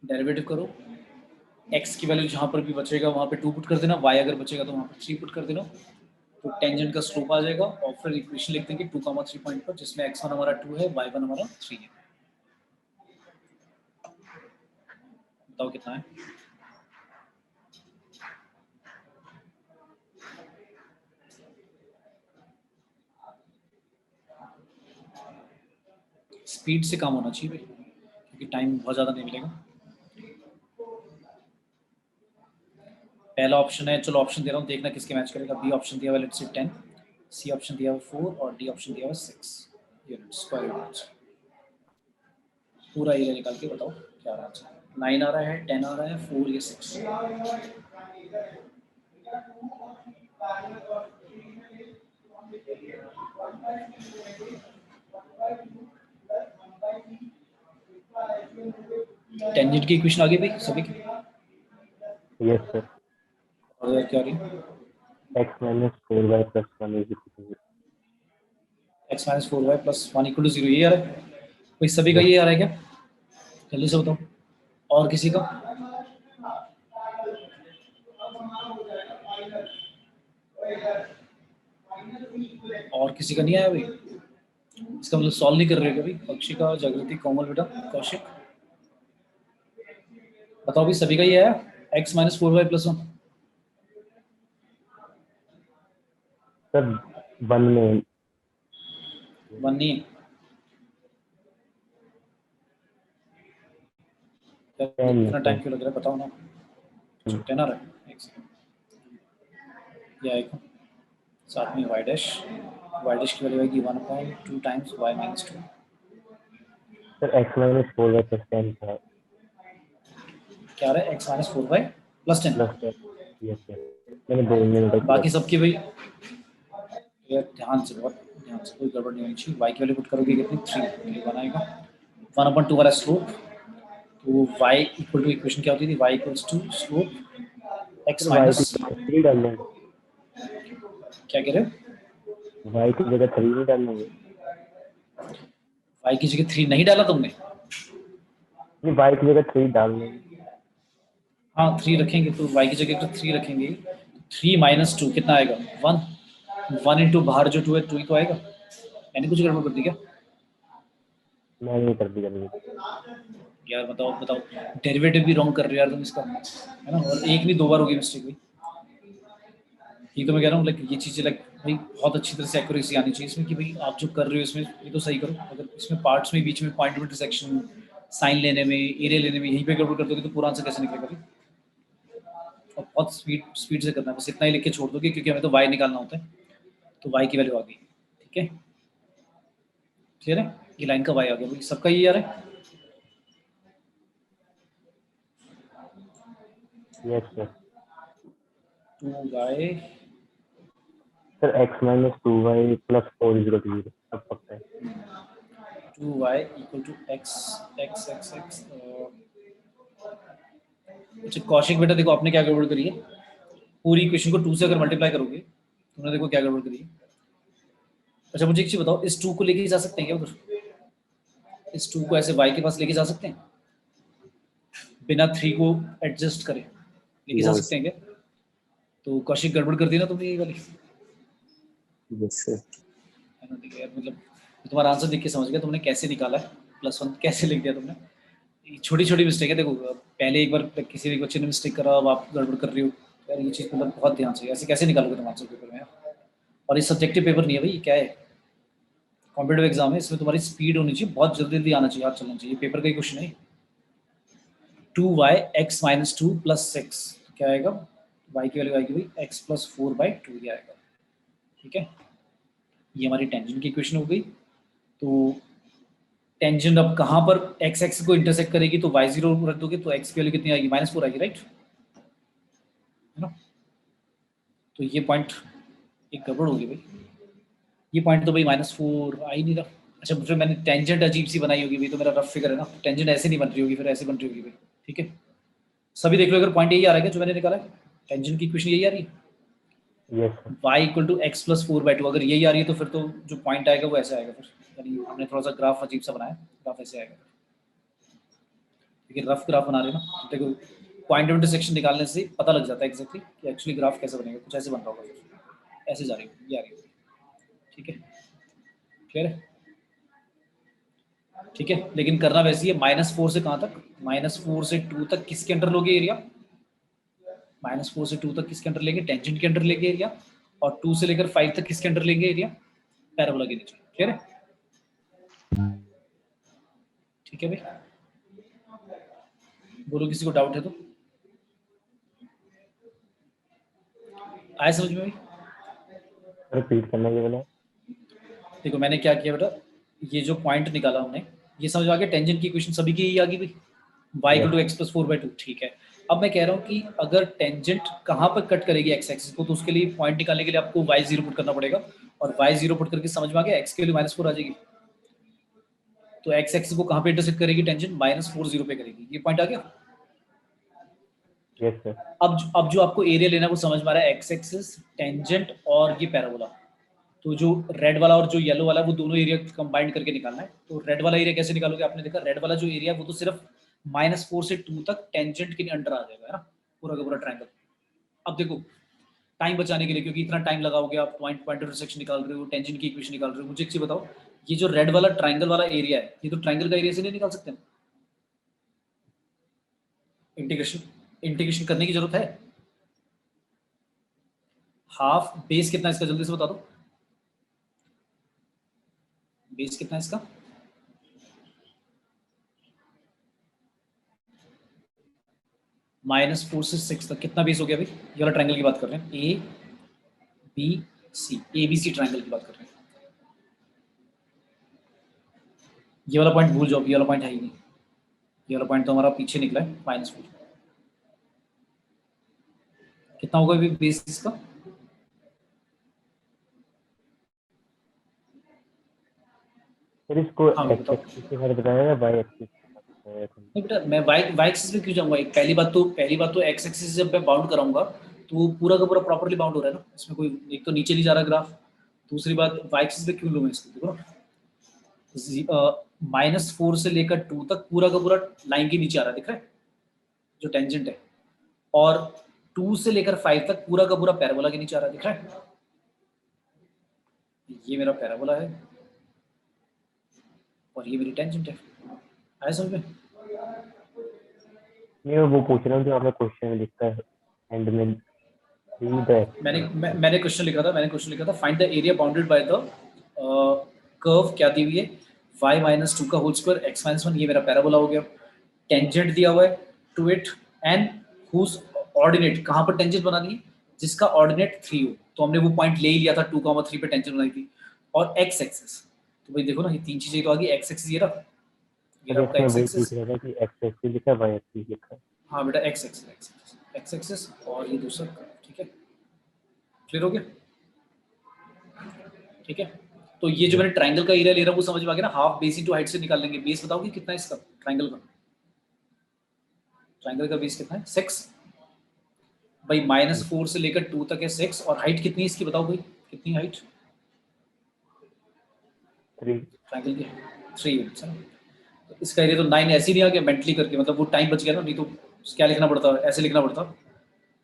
डेरिवेटिव करो, x की वैल्यू जहां पर भी बचेगा वहां पे 2 पुट कर देना, y अगर बचेगा तो वहां पर 3 पुट कर देना, तो टेंजेंट का स्लोप आ जाएगा और फिर इक्वेशन लिख देंगे 2,3 पॉइंट पर, जिसमें x1 हमारा 2 है, y1 हमारा 3 है। बताओ कितना है? स्पीड से काम होना चाहिए भाई, क्योंकि टाइम बहुत ज़्यादा नहीं मिलेगा। पहला ऑप्शन है, चलो ऑप्शन दे रहा हूँ, देखना किसके मैच करेगा। बी ऑप्शन दिया हुआ लेट्स से 10, सी ऑप्शन दिया हुआ 4 और डी ऑप्शन दिया हुआ 6 यूनिट्स स्क्वायर यूनिट्स। पूरा एरिया निकाल के बताओ क्या आ रहा है। 9 आ रहा है, 10 आ रहा है, 4 या 6? टेंजेंट की इक्वेशन आ गई भाई सभी की? Yes sir. और इधर क्या आ रही है? x minus 4y plus 1 is equal to 0. x minus 4y plus 1 equal to 0 ये आ रहा है भाई, सभी का ये आ रहा है क्या? जल्दी से बताओ। और किसी का? और किसी का नहीं आया भाई? इसका मतलब सॉल्व नहीं कर रहे हो क्या भाई? अक्षिका, जागृति, कोमल, बेटा, कौशिक, बताओ भाई सभी का ये आया x minus 4y plus 1? Sir 1 में 1 नहीं है? इतना टाइम क्यों लग रहा है बताओ ना। 10 आ रहा है, एक सेकंड। ये आएगा साथ में y डैश की वैल्यू आएगी 1/2 times y minus 2। Sir x minus 4y plus 10 था क्या आ रहा है? x minus 4y plus 10 plus 10। Yes sir, मैंने बोलने में बाकी सबकी भाई यार ध्यान से, बहुत ध्यान से, कोई गड़बड़ नहीं होनी चाहिए। y की वैल्यू पुट करोगे कितनी? 3 ये बनाएगा 1/2 वाला स्लोप, तो y इक्वल टू इक्वेशन क्या होती थी? y equals to slope x y minus, की जगह 3 डाल देंगे। क्या कह रहे हो? y की जगह 3 नहीं डाल देंगे। y की जगह 3 नहीं डाला तुमने? नहीं, y की जगह 3 डाल देंगे। हाँ 3 रखेंगे, तो y की जगह तो 3 रखेंगे, 3 minus 2 कितना आएगा? 1। 1 इंटू बाहर जो 2 है 2 ही तो आएगा। मैंने कुछ गड़बड़ कर दी क्या? मैंने नहीं कर दिया अभी। यार बताओ बताओ, डेरिवेटिव भी रॉन्ग कर रहे हो यार तुम इसका, है ना? और एक नहीं 2 बार होगी मिस्टेक भाई। ये तो मैं कह रहा हूँ लाइक ये चीज़ें लाइक भाई बहुत अच्छी तरह से एक्यूरेसी आनी चाहिए इसमें, कि भाई आप जो कर रहे हो इसमें ये तो सही करो। अगर इसमें पार्ट्स में बीच में पॉइंट ऑफ इंटरसेक्शन, साइन लेने में, एरिया लेने में यहीं पे गड़बड़ कर दोगे तो पूरा आंसर कैसे निकलेगा भाई? और बहुत स्पीड से करना है, बस इतना ही लिख के छोड़ दोगे, क्योंकि हमें तो y निकालना होता है। तो y की वैल्यू आ गई, ठीक है, क्लियर है? ये लाइन का y आ गया भाई, सबका ये आ रहा है। Yes sir. 2y sir x minus 2y plus 4 is equal to 0 सब पक्का है। 2y equal to x x x x। अच्छा कौशिक बेटा देखो आपने क्या गड़बड़ करी है, पूरी इक्वेशन को 2 से अगर मल्टीप्लाई करोगे, तुमने देखो क्या गड़बड़ करी है। अच्छा मुझे एक चीज बताओ, इस 2 को लेके जा सकते हैं क्या उधर? इस 2 को ऐसे y के पास लेके जा सकते हैं बिना 3 को एडजस्ट करे? लेके जा सकते हैं क्या? तो कौशिक गड़बड़ कर दी ना तुमने ये वाली, यस सर। है ना? देखो यार मतलब तुम्हारा आंसर देख के समझ गया तुमने कैसे निकाला है, +1 कैसे लिख दिया तुमने। छोटी छोटी मिस्टेक है, देखो पहले एक बार किसी एक बच्चे ने मिस्टेक करा, अब आप गड़बड़ कर रही हो यार, ये चीज़ मतलब बहुत ध्यान से, ऐसे कैसे निकालोगे तुम आंसर पेपर में? और ये सब्जेक्टिव पेपर नहीं है भाई, क्या है, कॉम्पिटेटिव एग्जाम है, इसमें तुम्हारी स्पीड होनी चाहिए, बहुत जल्दी जल्दी आना चाहिए, हाथ चलना चाहिए। पेपर का ही क्वेश्चन है। 2y x minus 2 plus 6 तो क्या आएगा? y की वैल्यू आएगी भाई x plus 4/2 ही आएगा, ठीक है। ये हमारी टेंजेंट की इक्वेशन हो गई। तो टेंजेंट अब कहाँ पर x एक्स को इंटरसेक्ट करेगी, तो y0 रख दोगे तो x की वैल्यू कितनी आएगी? -4 आएगी, राइट, है ना? तो ये पॉइंट एक गड़बड़ होगी भाई, ये पॉइंट तो भाई -4 आ ही नहीं रहा। अच्छा फिर मैंने टेंजेंट अजीब सी बनाई होगी भाई, तो मेरा रफ फिगर है ना, टेंजेंट ऐसे नहीं बन रही होगी, फिर ऐसे बन रही होगी भाई। ठीक है, सभी देख लो, अगर पॉइंट यही आ रहा है जो मैंने निकाला है, टेंजेंट की इक्वेशन यही आ रही है, yes sir. y equal to x plus 4/2, अगर यही आ रही है तो फिर तो जो पॉइंट आएगा वो ऐसे आएगा, फिर यानी हमने थोड़ा सा ग्राफ अजीब सा बनाया, ग्राफ ऐसे आएगा, लेकिन रफ ग्राफ बना रहे हैं ना, देखो पॉइंट ऑफ इंटरसेक्शन निकालने से पता लग जाता है एग्जैक्टली कि एक्चुअली ग्राफ कैसे बनेगा, कुछ ऐसे बन रहा होगा, ऐसे जा रही है, ये आ रही है, ठीक है, क्लियर है, ठीक है, लेकिन करना वैसे ही है, -4 से कहाँ तक, -4 से 2 तक किसके अंडर लोगे एरिया, -4 से 2 तक किसके अंडर लेंगे, टेंजेंट के अंडर लेंगे एरिया, और 2 से लेकर 5 तक किसके अंडर लेंगे एरिया, पैराबोला के नीचे, क्लियर है, ठीक है भाई, बोलो किसी को डाउट है तो, आए समझ में भाई। रिपीट करना ये वाला। देखो मैंने क्या किया बेटा, ये जो पॉइंट निकाला हमने, ये समझ में आ गया, टेंजेंट की इक्वेशन सभी की यही आ गई भाई, y equal to x plus 4/2, ठीक है। अब मैं कह रहा हूँ कि अगर टेंजेंट कहाँ पर कट करेगी एक्स एक्सिस को, तो उसके लिए पॉइंट निकालने के लिए आपको y0 पुट करना पड़ेगा, और y0 पुट करके समझ में आ गया, x के लिए -4 आ जाएगी, तो एक्स एक्सिस को कहाँ पे इंटरसेक्ट करेगी टेंजेंट, -4 पे करेगी, ये पॉइंट आ गया। Yes sir. अब जो आपको एरिया लेना है वो समझ में आ रहा है, एक्स एक्सिस, टेंजेंट और ये पैराबोला, तो जो रेड वाला और जो येलो वाला वो दोनों एरिया कंबाइंड करके निकालना है। तो रेड वाला एरिया कैसे निकालोगे, आपने देखा रेड वाला जो एरिया वो तो सिर्फ -4 से 2 तक टेंजेंट के अंडर आ जाएगा, है ना, पूरा का पूरा ट्रायंगल। अब देखो टाइम बचाने के लिए, क्योंकि इतना टाइम लगाओगे आप, पॉइंट पॉइंट इंटरसेक्शन निकाल रहे हो, टेंजेंट की इक्वेशन निकाल रहे हो, मुझे एक चीज बताओ, ये जो रेड वाला ट्रायंगल वाला एरिया है, ये तो ट्रायंगल का एरिया से नहीं निकाल सकते, इंटीग्रेशन इंटीग्रेशन करने की जरूरत है। हाफ बेस कितना है इसका, जल्दी से बता दो, बेस कितना है इसका, -4 से 6 तक कितना बेस हो गया भाई, ये वाला ट्रायंगल की बात कर रहे हैं, A B C, ABC triangle की बात कर रहे हैं, ये वाला पॉइंट भूल जाओ, ये वाला पॉइंट है ही नहीं, ये वाला पॉइंट तो हमारा पीछे निकला है, -4, कितना होगा अभी बेस इसका, फिर इसको हाँ एक्स बताओ। एक्सिस के साथ बताया या वाई एक्सिस के साथ? नहीं बेटा, मैं वाई एक्सिस पे क्यों जाऊंगा, एक पहली बात तो एक्स एक्सिस से जब मैं बाउंड कराऊंगा तो वो पूरा का पूरा प्रॉपर्ली बाउंड हो रहा है ना, इसमें कोई एक तो नीचे नहीं जा रहा ग्राफ, दूसरी बात वाई एक्सिस पे क्यों लूँ मैं इसको, देखो -4 से लेकर 2 तक पूरा का पूरा लाइन के नीचे आ रहा है, दिख रहा है जो टेंजेंट है, और 2 से लेकर 5 तक पूरा का पूरा पैराबोला के नीचे आ रहा है, दिख रहा है, ये मेरा पैराबोला है और ये मेरी टेंजेंट है, आया समझ में। नहीं वो पूछ रहा हूँ जो आपने क्वेश्चन में लिखा है एंड में, मैंने क्वेश्चन लिखा था find the area bounded by the curve, क्या दी हुई है, y-2 का होल स्क्वायर x-1, ये मेरा पैराबोला हो गया, टेंजेंट दिया हुआ है to it, and whose ordinate, कहाँ पर टेंजेंट बनानी है, जिसका ऑर्डिनेट 3 हो, तो हमने वो पॉइंट ले ही लिया था 2,3 पे टेंजेंट बनाई थी, और x एक्सिस, तो भाई देखो ना ये तीन चीजें तो आ गई, x एक्सिस ये रहा, ये रहा आपका इसमें x वही एक्सिस, पूछ रहा था कि एक्स एक्सिस लिखा है वाई एक्सिस लिखा है। हाँ बेटा x एक्सिस और ये दूसरा, ठीक है, क्लियर हो गया, ठीक है। तो ये जो मैंने ट्रायंगल का एरिया ले रहा हूँ वो समझ में आ गया ना, हाफ बेस इनटू हाइट से निकाल लेंगे, बेस बताओगे कितना है इसका ट्रायंगल का बेस कितना है, 6 भाई, -4 से लेकर 2 तक है 6, और हाइट कितनी है इसकी बताओ भाई, कितनी हाइट 3। ट्रायंगल की, 3 यूनिट्स है, तो इसका एरिया तो 9 ऐसे ही नहीं आ गया मेंटली करके, मतलब वो टाइम बच गया ना, नहीं तो क्या लिखना पड़ता, ऐसे लिखना पड़ता,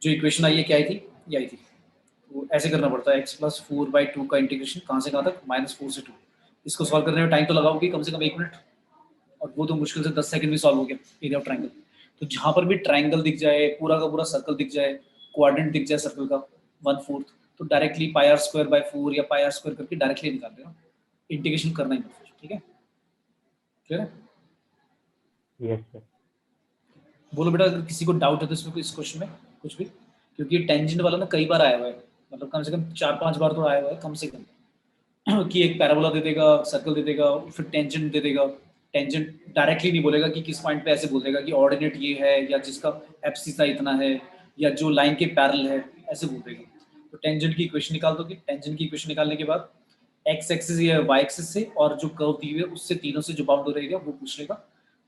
जो इक्वेशन आई है क्या आई थी, ये आई थी, तो ऐसे करना पड़ता है, x + 4/2 का इंटीग्रेशन कहाँ से कहाँ तक, -4 से 2, इसको सॉल्व करने में टाइम तो लगाओगे कम से कम 1 मिनट, और वो तो मुश्किल से 10 सेकंड में सॉल्व हो गया एरिया ऑफ ट्रायंगल। तो जहां पर भी ट्रायंगल दिख जाए, पूरा का पूरा सर्कल दिख जाए, क्वाड्रेंट दिख जाए सर्कल का 1/4, तो डायरेक्टली πr²/4 या πr² करके डायरेक्टली निकाल देना, इंटीग्रेशन करना ही मत, ठीक है, क्लियर है। Yes sir. बोलो बेटा अगर किसी को डाउट है तो इसमें इस क्वेश्चन में कुछ भी, क्योंकि टेंजेंट वाला ना कई बार आया हुआ है, मतलब कम से कम 4-5 बार तो आया हुआ है कम से कम, कि एक पैराबोला दे देगा, सर्कल दे देगा, फिर टेंजेंट दे देगा, टेंजेंट डायरेक्टली नहीं बोलेगा कि किस पॉइंट पे, ऐसे बोल देगा कि ऑर्डिनेट ये है, या जिसका एब्सिसा इतना है, या जो लाइन के पैरेलल है, ऐसे बोल देगा। तो टेंजेंट की इक्वेशन निकाल दोगे, टेंजेंट की इक्वेशन निकालने के बाद एक्स एक्सिस या वाई एक्सिस से, और जो कर्व दी हुई है उससे, तीनों से जो बाउंड हो रहेगा वो पूछ लेगा,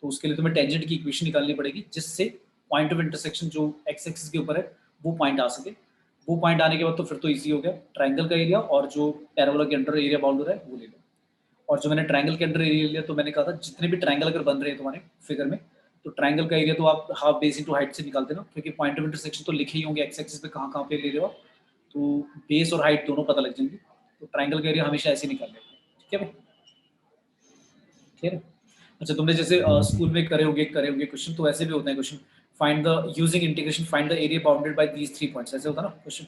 तो उसके लिए तुम्हें टेंजेंट की इक्वेशन निकालनी पड़ेगी जिससे पॉइंट ऑफ इंटरसेक्शन जो एक्स एक्सिस के ऊपर है वो पॉइंट आ सके। वो पॉइंट आने के बाद तो फिर तो इजी हो गया, ट्रायंगल का एरिया और जो पैराबोला के अंडर एरिया बाउंड है वो ले लो। और जो मैंने ट्रायंगल के अंडर एरिया लिया तो मैंने कहा था जितने भी ट्रायंगल अगर बन रहे हैं तुम्हारे फिगर में, तो ट्रायंगल का एरिया तो आप हाफ बेस इंटू हाइट से निकाल देना, क्योंकि पॉइंट ऑफ इंटरसेक्शन तो लिखे ही होंगे एक्स एक्सिस पे कहाँ कहाँ पे ले रहे हो, तो बेस और हाइट दोनों पता लग जाएंगे। तो ट्रायंगल का एरिया हमेशा ऐसे निकाल लेते हैं, ठीक है भाई? ठीक है। अच्छा, तुमने जैसे स्कूल में करे होंगे क्वेश्चन, तो ऐसे भी होता है question, find the using integration find the area bounded by these 3 points, ऐसे होता ना क्वेश्चन,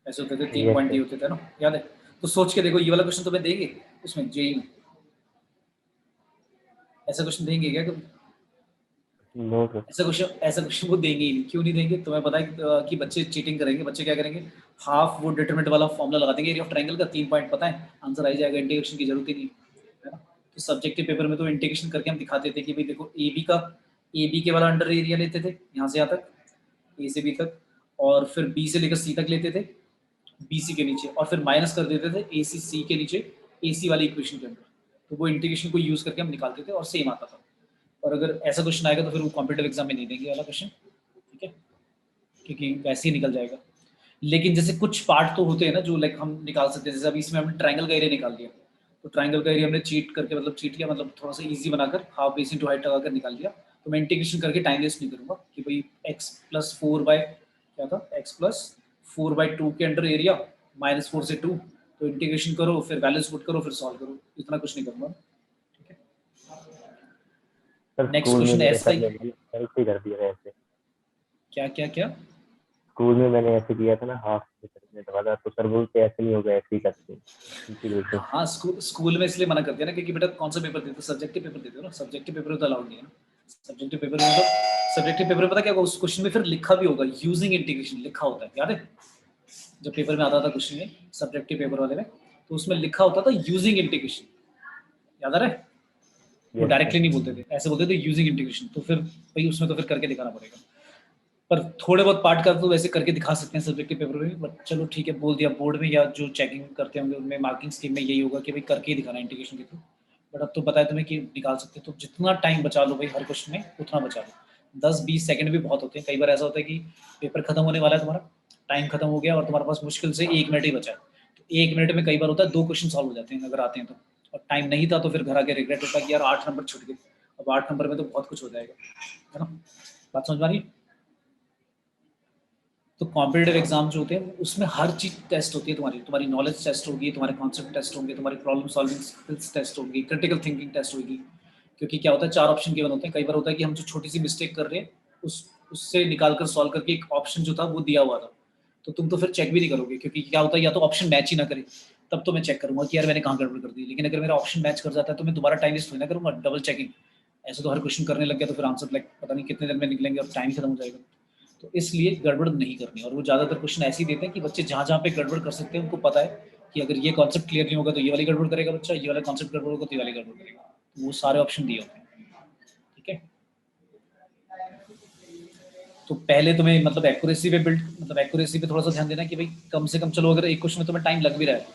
ऐसे होते थे, 3 यस पॉइंट दिए सर। होते थे ना, याद है? तो सोच के देखो, ये वाला क्वेश्चन तुम्हें देंगे उसमें जेई में, ऐसा क्वेश्चन देंगे क्या कभी? No sir. ऐसा क्वेश्चन वो देंगे ही नहीं। क्यों नहीं देंगे? तुम्हें पता है कि बच्चे चीटिंग करेंगे। बच्चे क्या करेंगे, हाफ वो डिटरमिनेंट वाला फॉर्मूला लगा देंगे, एरिया ऑफ ट्रायंगल का 3 पॉइंट पता है, आंसर आ ही जाएगा, इंटीग्रेशन की जरूरत ही नहीं है ना। तो सब्जेक्टिव पेपर में तो इंटीग्रेशन करके हम दिखाते थे कि भाई देखो ए बी के वाला अंडर एरिया लेते थे यहाँ से यहाँ तक, ए से बी तक, और फिर बी से लेकर सी तक लेते थे, बी सी के नीचे, और फिर माइनस कर देते थे ए सी के नीचे ए सी वाली इक्वेशन के अंदर। तो वो इंटीग्रेशन को यूज करके हम निकालते थे और सेम आता था। और अगर ऐसा क्वेश्चन आएगा तो फिर वो कॉम्पिटेटिव एग्जाम में नहीं देंगे वाला क्वेश्चन, ठीक है, क्योंकि वैसे ही निकल जाएगा। लेकिन जैसे कुछ पार्ट तो होते हैं ना जो लाइक हम निकाल सकते हैं, जैसे अभी इसमें हमने ट्रायंगल का एरिया निकाल दिया, तो ट्रायंगल का एरिया हमने चीट करके, मतलब चीट किया, मतलब थोड़ा सा इजी बनाकर हाफ बेस इंटू हाइट लगाकर निकाल दिया। तो मैं इंटीग्रेशन करके टाइम वेस्ट नहीं करूंगा कि भाई एक्स प्लस फोर बाय क्या था, एक्स प्लस 4/2 के अंडर एरिया -4 से 2, तो इंटीग्रेशन करो फिर वैल्यूज पुट करो फिर सॉल्व करो, इतना कुछ नहीं करूंगा, ठीक है। सर नेक्स्ट स्कूल में क्वेश्चन मेरे ऐसा साथ ही, मैंने ऐसे ही कर दिया था ऐसे। क्या क्या क्या? स्कूल में मैंने ऐसे किया था ना, हाफ डिटरमिनेंट वाला, तो सर बोलते ऐसे नहीं होगा, ऐसे ही करते हैं इंटीग्रेशन। हाँ, स्कूल में इसलिए मना करते हैं ना, क्योंकि बेटा कौन सा पेपर देते हो, सब्जेक्टिव पेपर देते हो ना, सब्जेक्टिव पेपर तो अलाउड नहीं है ना। सब्जेक्टिव पेपर में मतलब, सब्जेक्टिव पेपर में पता क्या होगा, उस क्वेश्चन में फिर लिखा भी होगा यूजिंग इंटीग्रेशन लिखा होता है, याद है? जब पेपर में आता था क्वेश्चन में, सब्जेक्टिव पेपर वाले में, तो उसमें लिखा होता था यूजिंग इंटीग्रेशन, याद आ रहा है? वो यस सर। डायरेक्टली नहीं बोलते थे, ऐसे बोलते थे यूजिंग इंटीग्रेशन, तो फिर भाई उसमें तो फिर करके दिखाना पड़ेगा। पर थोड़े बहुत पार्ट का तो वैसे करके दिखा सकते हैं सब्जेक्टिव पेपर में, बट चलो ठीक है, बोल दिया बोर्ड में या जो चेकिंग करते होंगे उनमें मार्किंग स्कीम में यही होगा कि भाई करके ही दिखाना इंटीग्रेशन के थ्रू। बट अब तो पता है तुम्हें कि निकाल सकते हो, तो जितना टाइम बचा लो भाई हर क्वेश्चन में उतना बचा लो। 10-20 सेकंड भी बहुत होते हैं, कई बार ऐसा होता है कि पेपर खत्म होने वाला है तुम्हारा, टाइम खत्म हो गया और तुम्हारे पास मुश्किल से 1 मिनट ही बचा है, तो 1 मिनट में कई बार होता है 2 क्वेश्चन सॉल्व हो जाते हैं अगर आते हैं तो। और टाइम नहीं था तो फिर घर आके रिग्रेट होता है कि यार 8 नंबर छूट गए। अब 8 नंबर में तो बहुत कुछ हो जाएगा, है ना? बात समझ में आ रही है? तो कॉम्पिटेटिव एग्जाम जो होते हैं उसमें हर चीज टेस्ट होती है, तुम्हारी तुम्हारी नॉलेज टेस्ट होगी, तुम्हारे कॉन्सेप्ट टेस्ट होंगे, तुम्हारी प्रॉब्लम सॉल्विंग स्किल्स टेस्ट होगी, क्रिटिकल थिंकिंग टेस्ट होगी। क्योंकि क्या होता है, 4 ऑप्शन गिवन होते हैं, कई बार होता है कि हम जो छोटी सी मिस्टेक कर रहे हैं उससे निकाल कर सॉल्व करके एक ऑप्शन जो था वो दिया हुआ था, तो तुम तो फिर चेक भी नहीं करोगे, क्योंकि क्या होता है या तो ऑप्शन मैच ही ना करे, तब तो मैं चेक करूंगा कि यार मैंने कहाँ गड़बड़ कर दी। लेकिन अगर मेरा ऑप्शन मैच कर जाता है तो मैं दोबारा टाइम वेस्ट थोड़ी ना करूंगा डबल चेकिंग। ऐसे तो हर क्वेश्चन करने लग गया तो फिर आंसर लाइक पता नहीं कितने दिन में निकलेंगे और टाइम खत्म हो जाएगा। तो इसलिए गड़बड़ नहीं करनी। और वो ज़्यादातर क्वेश्चन ऐसे ही देते हैं कि बच्चे जहाँ जहाँ पे गड़बड़ कर सकते हैं उनको पता है कि अगर ये कॉन्सेप्ट क्लियर नहीं होगा तो ये वाली गड़बड़ करेगा बच्चा, ये वाला कॉन्सेप्ट गड़बड़ होगा तो ये वाली गड़बड़ करेगा, तो वो सारे ऑप्शन दिए होते हैं, ठीक है। तो पहले तुम्हें मतलब एक्यूरेसी पे बिल्ड, मतलब एक्यूरेसी पे थोड़ा सा ध्यान देना कि भाई कम से कम, चलो अगर एक क्वेश्चन में तुम्हें टाइम लग भी रहा है,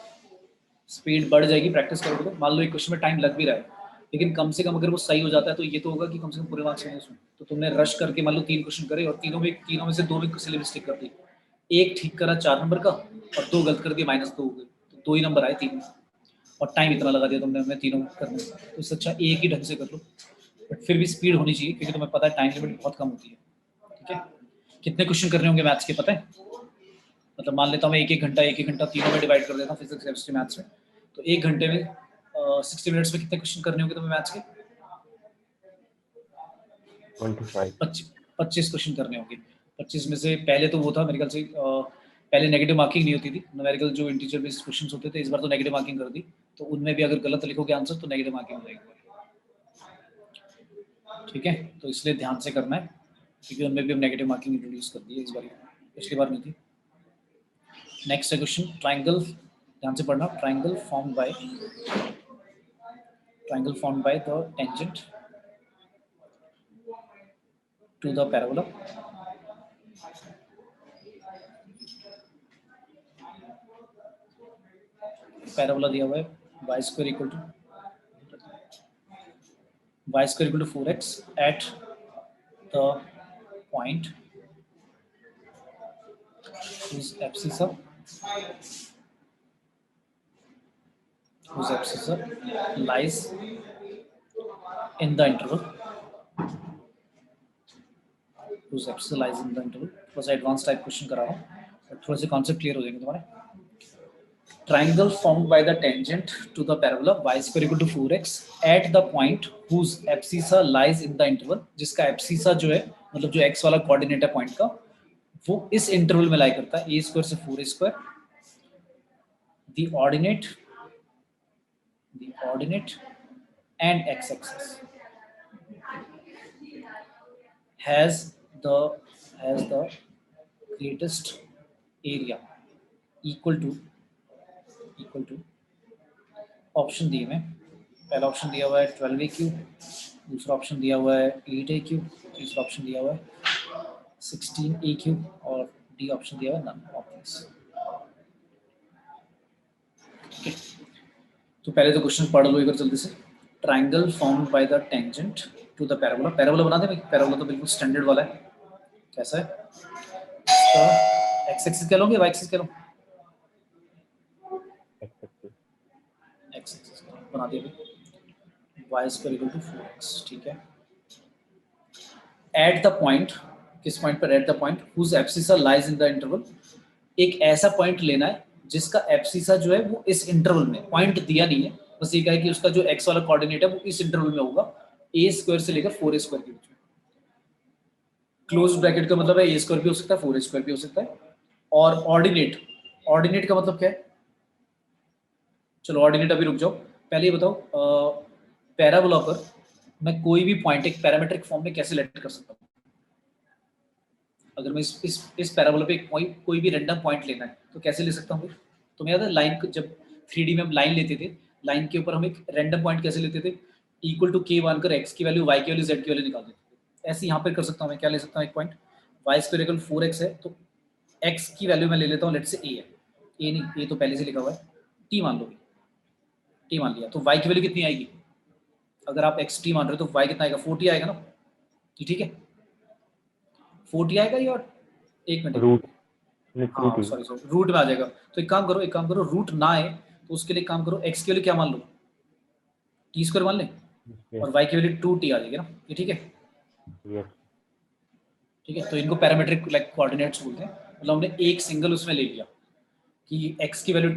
स्पीड बढ़ जाएगी प्रैक्टिस करोगे तो, मान लो एक क्वेश्चन में टाइम लग भी रहा है, लेकिन कम से कम अगर वो सही हो जाता है तो ये तो होगा कि कम से कम पूरे मार्क्स आएंगे उसमें। तो तुमने रश करके मान लो 3 क्वेश्चन करे और तीनों में से 2 में सिले मिस्टेक कर दी, एक ठीक करा 4 नंबर का और 2 गलत कर दिए -2 हो गए, तो 2 ही नंबर आए 3 में, और टाइम इतना लगा दिया तुमने हमें तीनों करने में, तो इससे अच्छा एक ही ढंग से कर लो। बट फिर भी स्पीड होनी चाहिए क्योंकि तुम्हें पता है टाइम लिमिट बहुत कम होती है, ठीक है। कितने क्वेश्चन करने होंगे मैथ्स के पता है? मतलब मान लेता हूँ मैं एक एक घंटा तीनों में डिवाइड कर देता हूँ, फिजिक्स केमिस्ट्री मैथ्स में, तो 1 घंटे में 60 मिनट्स में कितने क्वेश्चन करने होंगे तुम्हें मैथ्स के? 25। 25 क्वेश्चन करने होंगे। 25 में से पहले तो वो था मेरे ख्याल से, पहले नेगेटिव मार्किंग नहीं होती थी, न्यूमेरिकल जो इंटीजर बेस्ड क्वेश्चंस होते थे, इस बार तो नेगेटिव मार्किंग कर दी, तो उनमें भी अगर गलत लिखोगे आंसर तो नेगेटिव मार्किंग हो जाएगी, ठीक है। तो इसलिए ध्यान से करना है क्योंकि उनमें भी हम नेगेटिव मार्किंग इंट्रोड्यूस कर दी है इस बार, पिछली बार नहीं थी। नेक्स्ट है क्वेश्चन, ट्राइंगल, ध्यान से पढ़ना, triangle formed by the tangent to the parabola दिया हुआ है y² equal to y square equal to 4x at the point whose abscissa lies in the interval. Whose abscissa lies in the interval. थोड़ा सा advance type question करा रहा हूँ, but थोड़े से कॉन्सेप्ट क्लियर हो जाएंगे तुम्हारे. Triangle formed by the tangent to the parabola y square equal to 4x at the point whose abscissa lies in the interval. जिसका abscissa जो है मतलब जो x वाला कोऑर्डिनेट है पॉइंट का, वो इस इंटरवल में लाई करता है a स्क्वायर से 4a square. The ordinate and x-axis has the greatest area equal to option दिए में. पहला ऑप्शन दिया हुआ है 12a क्यूब, दूसरा ऑप्शन दिया हुआ है 8a क्यूब, तीसरा ऑप्शन दिया हुआ है 16a क्यूब और डी ऑप्शन दिया हुआ है नन ऑफ दिस. तो पहले तो क्वेश्चन पढ़ लो एक बार जल्दी से. Triangle formed by the tangent to the parabola. Parabola बना दे भाई. पैराबोला तो बिल्कुल स्टैंडर्ड वाला है. कैसा है इसका? एक्स एक्सिस कह लोगे, वाई एक्सिस कह लो? एक्स एक्सिस बना दिया भाई. Y square equal to 4x. ठीक है. एट द पॉइंट, किस पॉइंट पर? At the point whose abscissa lies in the interval. एक ऐसा पॉइंट लेना है जिसका एब्सिसा जो है वो इस इंटरवल में, पॉइंट दिया नहीं है, बस ये कहा है कि उसका जो एक्स वाला कोऑर्डिनेट है वो इस इंटरवल में होगा a स्क्वायर से लेकर 4a स्क्वायर के बीच में. क्लोज ब्रैकेट का मतलब है a स्क्वायर भी हो सकता है, 4a स्क्वायर भी हो सकता है. और ऑर्डिनेट का मतलब क्या है? चलो ऑर्डिनेट अभी रुक जाओ, पहले ये बताओ पैराबोला पर मैं कोई भी पॉइंट एक पैरामीट्रिक फॉर्म में कैसे लेट कर सकता हूँ? अगर मैं इस पैराबोला पे कोई भी रैंडम पॉइंट लेना है तो कैसे ले सकता हूँ? तो मैं याद है लाइन, जब 3D में हम लाइन लेते थे, लाइन के ऊपर हम एक रैंडम पॉइंट कैसे लेते थे? इक्वल टू k मानकर x की वैल्यू, y की वैल्यू, z की वैल्यू निकाल देते थे. ऐसे यहाँ पर कर सकता हूँ मैं. क्या ले सकता हूँ? एक point y square equal 4x है, तो x की वैल्यू मैं ले लेता हूँ, लेट्स से a है. a नहीं, a तो पहले से लिखा हुआ है, t मान लो. t मान लिया तो y की वैल्यू कितनी आएगी? अगर आप xt मान रहे हो तो y कितना आएगा? 40 आएगा ना. ठीक है, 40 आएगा. या एक मिनट, हाँ सॉरी रूट में आ जाएगा. तो एक काम करो, रूट ना आए तो उसके लिए काम करो, x की वैल्यू क्या मान लो? टी स्क्वायर मान लें, और y की वैल्यू 2t आ जाएगी ना. ये ठीक है. ठीक है, तो इनको पैरामीट्रिक लाइक कोऑर्डिनेट्स बोलते हैं. मतलब हमने एक सिंगल उसमें ले लिया कि x की वैल्यू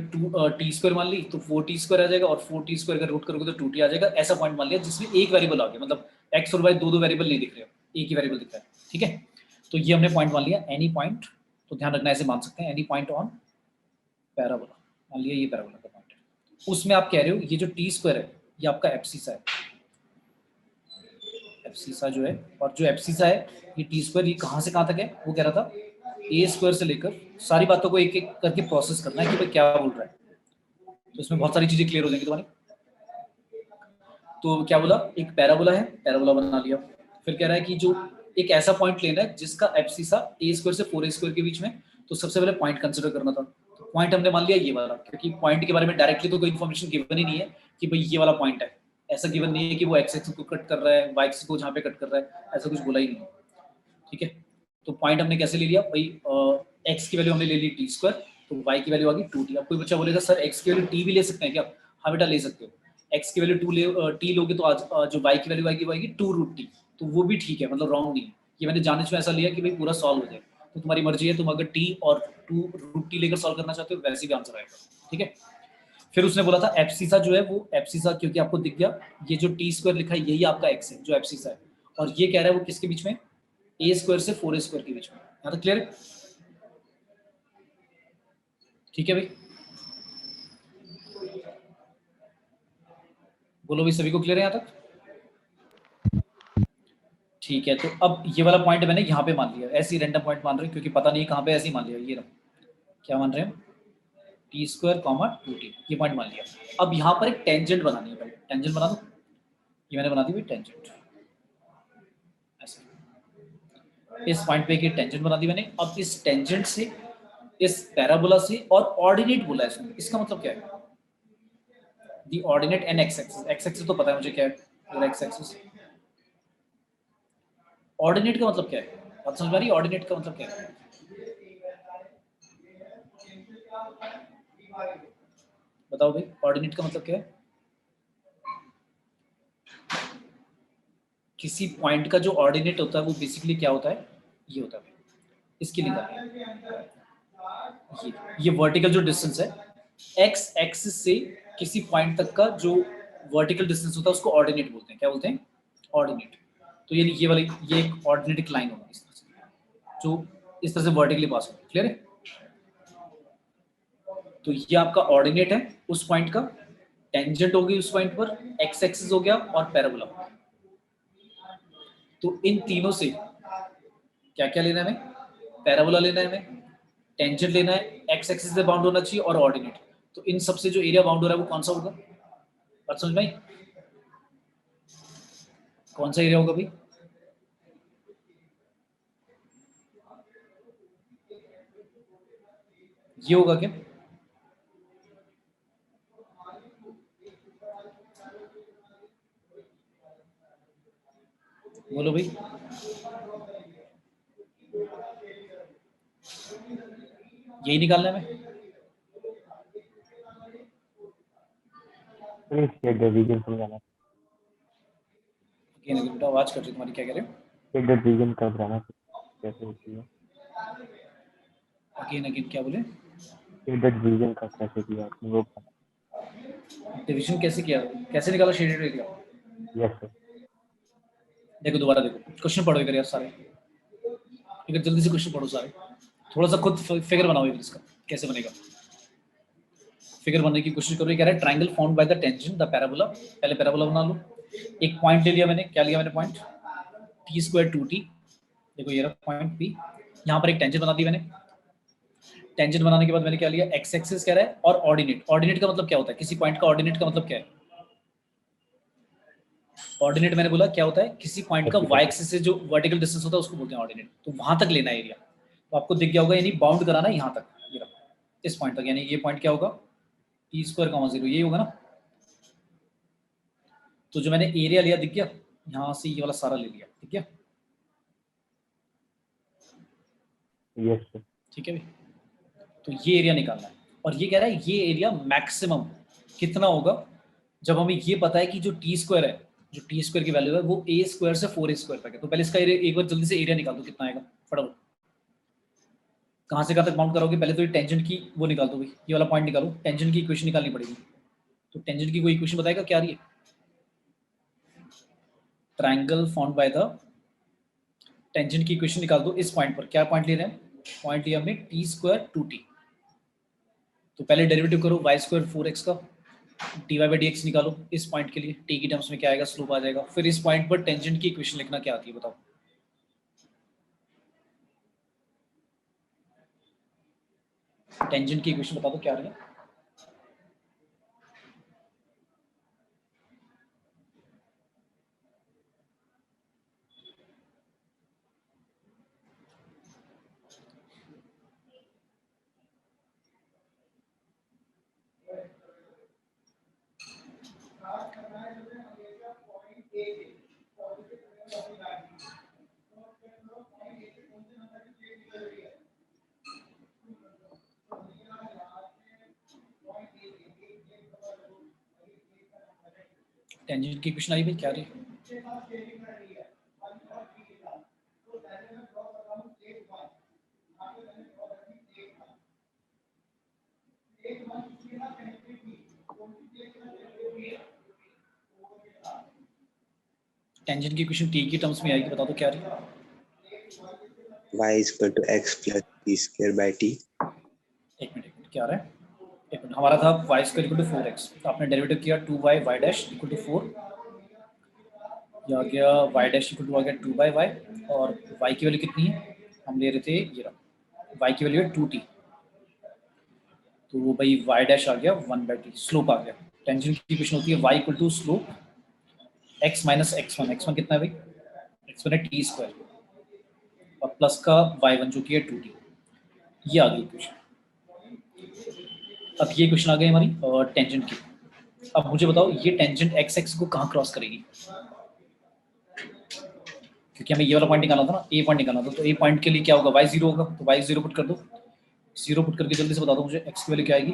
t स्क्वायर मान ली तो 4t स्क्वायर आ जाएगा, और 4t स्क्वायर का रूट करोगे तो 2t आ जाएगा. ऐसा पॉइंट मान लिया जिसमें एक वेरिएबल आ गया, मतलब x और y दो वेरिएबल नहीं दिख रहे, एक ही वेरिएबल दिख रहा है. ठीक है, तो ये हमने पॉइंट मान लिया. एनी पॉइंट, तो ध्यान रखना ऐसे मान सकते हैं, एनी पॉइंट ऑन पैराबोला. मान लिया ये पैराबोला का पॉइंट है. उसमें आप कह रहे हो ये जो टी स्क्वायर है ये आपका एब्सिसा है. एब्सिसा जो है, और जो एब्सिसा है ये टी स्क्वायर, ये कहाँ से कहाँ तक है? वो कह रहा था a स्क्वायर से लेकर, सारी बातों को एक एक करके प्रोसेस करना है कि भाई क्या बोल रहा है. तो इसमें बहुत सारी चीजें क्लियर हो जाएंगी तुम्हारी. तो क्या बोला? एक पैराबोला है, पैराबोला बना लिया. फिर कह रहा है कि जो एक ऐसा पॉइंट लेना है जिसका एब्सिसा a स्क्वायर से 4a स्क्वायर के बीच में. तो सबसे पहले पॉइंट कंसिडर करना था. तो पॉइंट हमने मान लिया ये वाला, क्योंकि पॉइंट के बारे में डायरेक्टली तो कोई इन्फॉर्मेशन गिवन ही नहीं है कि भाई ये वाला पॉइंट है. ऐसा गिवन नहीं है कि वो एक्स एक्सिस को कट कर रहा है, वाई एक्सिस को जहाँ पे कट कर रहा है, ऐसा कुछ बोला ही नहीं. ठीक है, तो पॉइंट हमने कैसे ले लिया भाई? एक्स की वैल्यू हमने ले ली टी स्क्वायर, तो वाई की वैल्यू आ गई 2t. अब कोई बच्चा बोलेगा सर एक्स की वैल्यू टी भी ले सकते हैं क्या? हाँ बेटा ले सकते हो. एक्स की वैल्यू टी लोगे तो आज जो वाई की वैल्यू आएगी वो आएगी 2√t. तो वो भी ठीक है, मतलब रॉन्ग नहीं है. ये मैंने जानने में ऐसा लिया कि भाई पूरा सॉल्व हो जाए. तो तुम्हारी मर्जी है, तुम अगर t और 2√t लेकर सॉल्व करना चाहते हो वैसे भी आंसर आएगा. ठीक है, फिर उसने बोला था एब्सिसा जो है वो एब्सिसा, क्योंकि आपको दिख गया ये जो टी स्क्वायर लिखा है यही आपका एक्स है जो एब्सिसा है, और ये कह रहा है वो किसके बीच में? a स्क्वायर से 4a स्क्वायर के बीच में. यहाँ तक क्लियर है? ठीक है भाई, बोलो भाई सभी को क्लियर है यहाँ तक? ठीक है, तो अब ये वाला पॉइंट मैंने यहाँ पे मान लिया. ऐसे ही रैंडम पॉइंट मान रहे हैं क्योंकि पता नहीं कहाँ पे, ऐसे ही मान लिया. ये क्या मान रहे हैं? टी स्क्वायर कॉमा 2t, ये पॉइंट मान लिया. अब यहाँ पर एक टेंजेंट बनानी है. भाई टेंजेंट बना दो. ये मैंने बना दी भाई टेंजेंट, ऐसे इस पॉइंट पे एक टेंजेंट बना दी मैंने. अब इस टेंजेंट से, इस पैराबोला से, और ऑर्डिनेट बोला है इसमें. इसका मतलब क्या है? The ordinate and x axis. X axis तो पता है मुझे क्या है, एक्स एक्सिस ऑर्डिनेट का मतलब क्या है? बात समझ में आ रही है? ऑर्डिनेट का मतलब क्या है? बताओ भाई, ऑर्डिनेट का मतलब क्या है? किसी पॉइंट का जो ऑर्डिनेट होता है वो बेसिकली क्या होता है? ये होता है, इसके लिए ये वर्टिकल जो डिस्टेंस है एक्स एक्सिस से किसी पॉइंट तक का जो वर्टिकल डिस्टेंस होता है उसको ऑर्डिनेट बोलते हैं। क्या बोलते हैं? ऑर्डिनेट। तो ये वाली ये एक ऑर्डिनेट लाइन होगी इस तरह से, जो इस तरह से वर्टिकली पास होगी। क्लियर है? तो ये आपका ऑर्डिनेट है उस पॉइंट का, टेंजेंट होगी उस पॉइंट पर, एक्स एक्सिस हो गया और पैराबोला। तो इन तीनों से क्या क्या लेना है हमें? पैराबोला लेना है हमें, टेंजेंट लेना है, एक्स एक्सिस से बाउंड होना चाहिए और ऑर्डिनेट। तो इन सबसे जो एरिया बाउंड हो रहा है वो कौन सा होगा? बात समझ में आई? कौन सा एरिया होगा भाई? ये होगा क्या? बोलो भाई। यही निकालना है हमें। शेड डिवीजन समझाना, बेटा आवाज कर रही तुम्हारी, क्या कह रहे हो? शेड डिवीजन का बताना कैसे होती है, अगेन अगेन क्या बोले? शेड डिवीजन का कैसे किया आपने वो बताना। डिवीजन कैसे किया, कैसे निकाला शेडेड एरिया? Yes sir. देखो दोबारा देखो, क्वेश्चन पढ़ो इधर यार सारे, इधर जल्दी से क्वेश्चन पढ़ो सारे, थोड़ा सा खुद फिगर बनाओ इधर इसका कैसे बनेगा। फिगर बनने की कोशिश करो। ये कह रहा है triangle found by the tangent the parabola. पहले पैराबोला बना लो। एक पॉइंट ले लिया मैंने, क्या लिया मैंने पॉइंट? T square 2t। देखो ये रहा पॉइंट पी, यहाँ पर एक टेंजेंट बना दी मैंने। टेंजेंट बनाने के बाद मैंने क्या लिया? एक्स एक्सिस कह रहा है और ऑर्डिनेट। ऑर्डिनेट का मतलब क्या होता है? किसी पॉइंट का ऑर्डिनेट का मतलब क्या है? ऑर्डिनेट मैंने बोला क्या होता है? किसी पॉइंट का वाई एक्सिस से जो वर्टिकल डिस्टेंस होता है उसको बोलते हैं ऑर्डिनेट। तो वहां तक लेना है एरिया। तो आपको दिख गया होगा, यानी बाउंड कराना है यहाँ तक, ये रहा, इस पॉइंट तक। यानी ये पॉइंट क्या होगा? टी स्क्वायर कॉमा 0, यही होगा ना। तो जो मैंने एरिया लिया दिख गया, यहाँ से ये वाला सारा ले लिया, ठीक है? Yes sir. ठीक है भाई, तो ये एरिया निकालना है। और ये कह रहा है ये एरिया मैक्सिमम कितना होगा जब हमें ये पता है कि जो टी स्क्वायर है, जो टी स्क्वायर की वैल्यू है वो ए स्क्वायर से 4a स्क्वायर तक है। तो पहले इसका एक बार जल्दी से एरिया निकाल दो, कितना आएगा फटाफट। कहाँ से कहाँ तक बाउंड करोगे? पहले तो ये टेंजेंट की वो निकाल दो भाई, ये वाला पॉइंट निकालो, टेंजेंट की इक्वेशन निकालनी पड़ेगी। तो टेंजेंट की कोई इक्वेशन बताएगा क्या आ रही है? Triangle found by the tangent की इक्वेशन निकाल दो इस पॉइंट पर। क्या पॉइंट ले रहे हैं? पॉइंट लिया हमने टी स्क्वायर 2t। तो पहले डेरिवेटिव करो वाई स्क्वायर 4x का, d y by d x निकालो इस पॉइंट के लिए। टी की टर्म्स में क्या आएगा? स्लोप आ जाएगा। फिर इस पॉइंट पर टेंजेंट की इक्वेशन लिखना क्या आती है बताओ? टेंजेंट की इक्वेशन बता दो क्या आ रही है? टेंजेंट की इक्वेशन आई भाई, क्या आ रही है? टेंजेंट की इक्वेशन टी की टर्म्स में आएगी, बता दो क्या आ रही है? y is equal to x plus t square by t। एक मिनट क्या आ रहा है? एक मिनट, हमारा था Y square equal to 4x, तो आपने डेरिवेटिव किया 2y Y dash equal to 4, ये आ गया वाई डैश इक्वल टू आ गया 2/y, और y की वैल्यू कितनी है? हम ले रहे थे ये रहा, y की वैल्यू है 2t, तो वो भाई y डैश आ गया 1/t, स्लोप आ गया। टेंजेंट की इक्वेशन होती है y equal to slope x minus x1। x1 कितना है भाई? x1 है t स्क्वायर और प्लस का y1 जो कि है 2t। ये आ गई इक्वेशन। अब ये क्वेश्चन आ गई हमारी टेंजेंट की। अब मुझे बताओ ये टेंजेंट x एक्स को कहाँ क्रॉस करेगी? क्योंकि हमें ये वाला पॉइंट निकालना था ना, ए पॉइंट निकालना था, तो ए पॉइंट के लिए क्या होगा, y 0 होगा, तो y 0 पुट कर दो। 0 पुट करके जल्दी से बता दो मुझे x की वैल्यू क्या आएगी।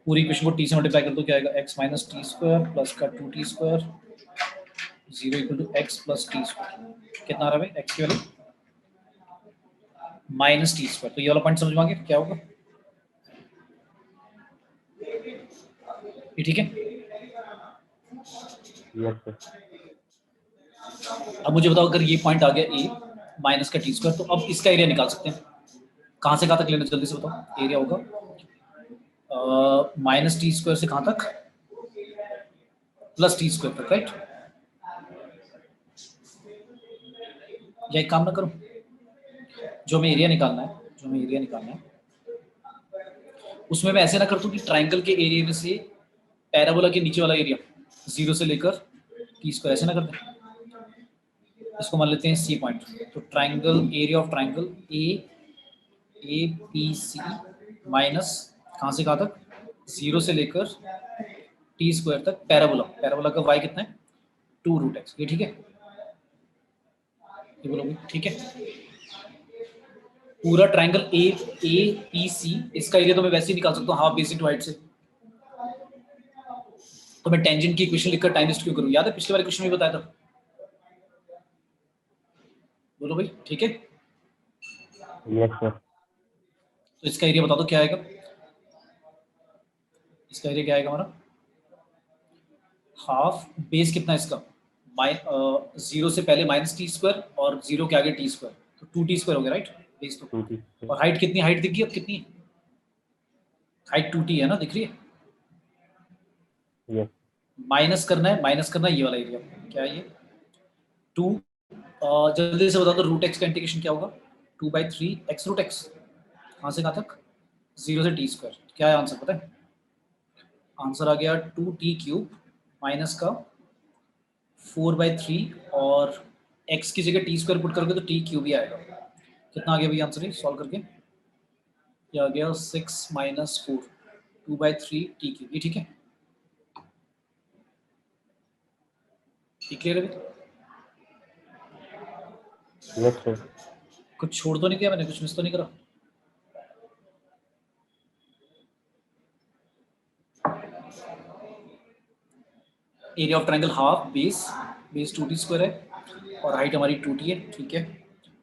पूरी इक्वेशन को t से मल्टीप्लाई कर दो, क्या आएगा, x minus t square plus का 2t square 0 equal to x plus t square. कितना आ रहा है भाई x की वैल्यू, माइनस टी स्क्वायर। तो ये वाला पॉइंट समझ में आ गया क्या होगा, ये ठीक है। Yes sir. अब मुझे बताओ, अगर ये पॉइंट आ गया a माइनस का टी स्क्वायर, तो अब इसका एरिया निकाल सकते हैं। कहाँ से कहाँ तक लेना, जल्दी से बताओ। एरिया होगा माइनस टी स्क्वायर से कहाँ तक, प्लस टी स्क्वायर तक, राइट। या एक काम ना करूं, जो हमें एरिया निकालना है उसमें मैं ऐसे ना कर दूं कि ट्राइंगल के एरिया में से पैराबोला के नीचे वाला एरिया 0 से लेकर टी स्क्वायर, ऐसे ना कर दें। इसको मान लेते हैं सी पॉइंट। तो triangle, area of triangle A P C minus कहाँ से कहाँ तक, 0 से लेकर टी स्क्वायर तक पैराबोला का वाई कितना है, 2√x। ये ठीक है, ये बोलोगे ठीक है। पूरा ट्राइंगल ए पी सी, इसका एरिया तो मैं वैसे ही निकाल सकता हूँ हाफ बेस इनटू हाइट से। तो मैं टेंजेंट की इक्वेशन लिखकर टाइम वेस्ट क्यों करूँ, याद है पिछले वाले क्वेश्चन में बताया था। बोलो भाई ठीक है। Yes sir. तो इसका एरिया बता दो क्या आएगा, इसका एरिया क्या आएगा हमारा, हाफ बेस कितना है इसका, 0 से पहले माइनस टी स्क्वायर और 0 के आगे टी स्क्वायर, तो 2t स्क्वायर हो गया, राइट। बेस तो, 2t। और हाइट कितनी, हाइट दिख गई अब कितनी है, हाइट 2t है ना, दिख रही है। यस। माइनस करना है ये वाला एरिया, क्या है ये 2। जल्दी से बता दो रूट एक्स का इंटीग्रेशन क्या होगा, 2/3 x रूट एक्स, कहाँ से कहाँ तक, 0 से टी स्क्वायर। क्या है आंसर पता है, आंसर आ गया 2t³ माइनस का 4/3 और x की जगह टी स्क्वायर पुट करोगे तो t³ ही आएगा। कितना आ गया भैया आंसर, सॉल्व करके ये आ गया 6 - 4 2/3 t³। ये ठीक है, क्लियर है अभी? Yes sir. कुछ छोड़ तो नहीं किया मैंने, कुछ मिस तो नहीं करा। Area of triangle half base 2t square है और हाइट हमारी 2t है, ठीक है।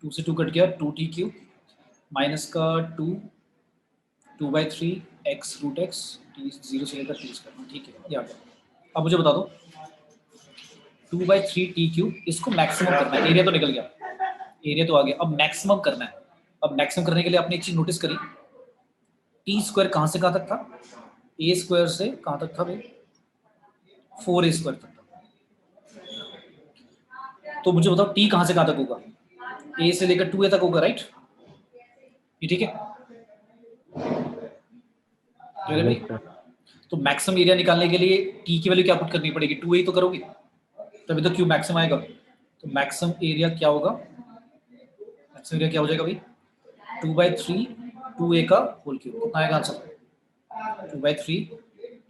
2 से 2 कट गया, 2t³ माइनस का 2/3 x रूट एक्स, 0 से लेकर टी स्क्वायर, ठीक है ये आ गया। अब मुझे बता दो 2/3 t³, इसको मैक्सिमम करना है, एरिया तो निकल गया, एरिया तो आ गया, अब मैक्सिमम करना है। अब मैक्सिमम करने के लिए आपने एक चीज नोटिस करी, टी स्क्वायर कहाँ से कहाँ तक था, ए स्क्वायर से कहाँ तक था भाई, 4a स्क्वायर तक था। तो मुझे बताओ टी कहाँ से कहाँ तक होगा, ए से लेकर 2a तक होगा, राइट। ये ठीक है भाई। तो मैक्सिमम एरिया निकालने के लिए टी की वैल्यू क्या पुट करनी पड़ेगी, 2a तो करोगे तभी तो क्यूब मैक्सिमम आएगा। तो मैक्सिमम एरिया क्या होगा, मैक्सिमम एरिया क्या हो जाएगा भाई, 2/3 2a का होल क्यूब। कितना आएगा आंसर, 2/3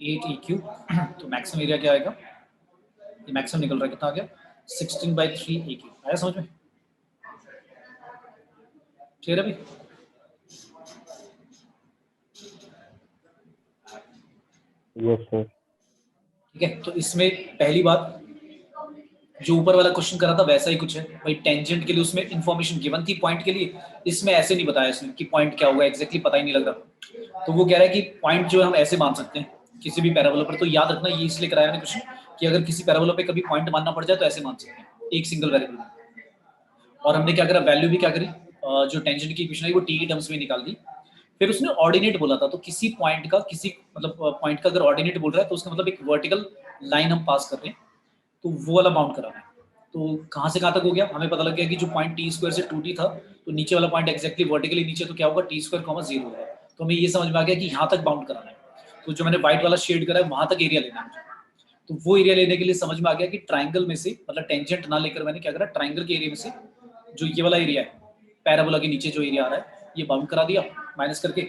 8e³। तो मैक्सिमम एरिया क्या आएगा, ये मैक्सिमम निकल रहा है, कितना आ गया 16/3 a³। आया समझ में, क्लियर है भाई। Yes sir. ठीक है, तो इसमें पहली बात जो ऊपर वाला क्वेश्चन करा था वैसा ही कुछ है भाई। टेंजेंट के लिए उसमें इंफॉर्मेशन गिवन थी, पॉइंट के लिए इसमें ऐसे नहीं बताया इसने कि पॉइंट क्या होगा, एग्जैक्टली पता ही नहीं लग रहा। तो वो कह रहा है कि पॉइंट जो है हम ऐसे मान सकते हैं किसी भी पैराबोला पर। तो याद रखना ये इसलिए कराया मैंने क्वेश्चन कि अगर किसी पैराबोला पे कभी पॉइंट मानना पड़ जाए तो ऐसे मान सकते हैं, एक सिंगल वेरिएबल में। और हमने क्या करा, वैल्यू भी क्या करी, जो टेंजेंट की इक्वेशन है वो टी की टर्म्स में निकाल दी। फिर उसने ऑर्डिनेट बोला था, तो किसी पॉइंट का, किसी मतलब पॉइंट का अगर ऑर्डिनेट बोल रहा है तो उसका मतलब एक वर्टिकल लाइन हम पास कर रहे हैं, तो वो वाला बाउंड कराना है। तो कहाँ से कहाँ तक हो गया, हमें पता लग गया कि जो पॉइंट टी स्क्वायर से 2t था, तो नीचे वाला पॉइंट एक्जैक्टली वर्टिकली नीचे, तो क्या होगा t स्क्वायर 0 होगा। तो हमें ये समझ में आ गया कि यहाँ तक बाउंड कराना है। तो जो मैंने व्हाइट वाला शेड करा है वहां तक एरिया लेना है मुझे। तो वो एरिया लेने के लिए समझ में आ गया कि ट्राइंगल में से, मतलब टेंजेंट ना लेकर मैंने क्या करा, ट्राइंगल के एरिया में से जो ये वाला एरिया है पैराबोला के नीचे जो एरिया आ रहा है ये बाउंड करा दिया माइनस करके,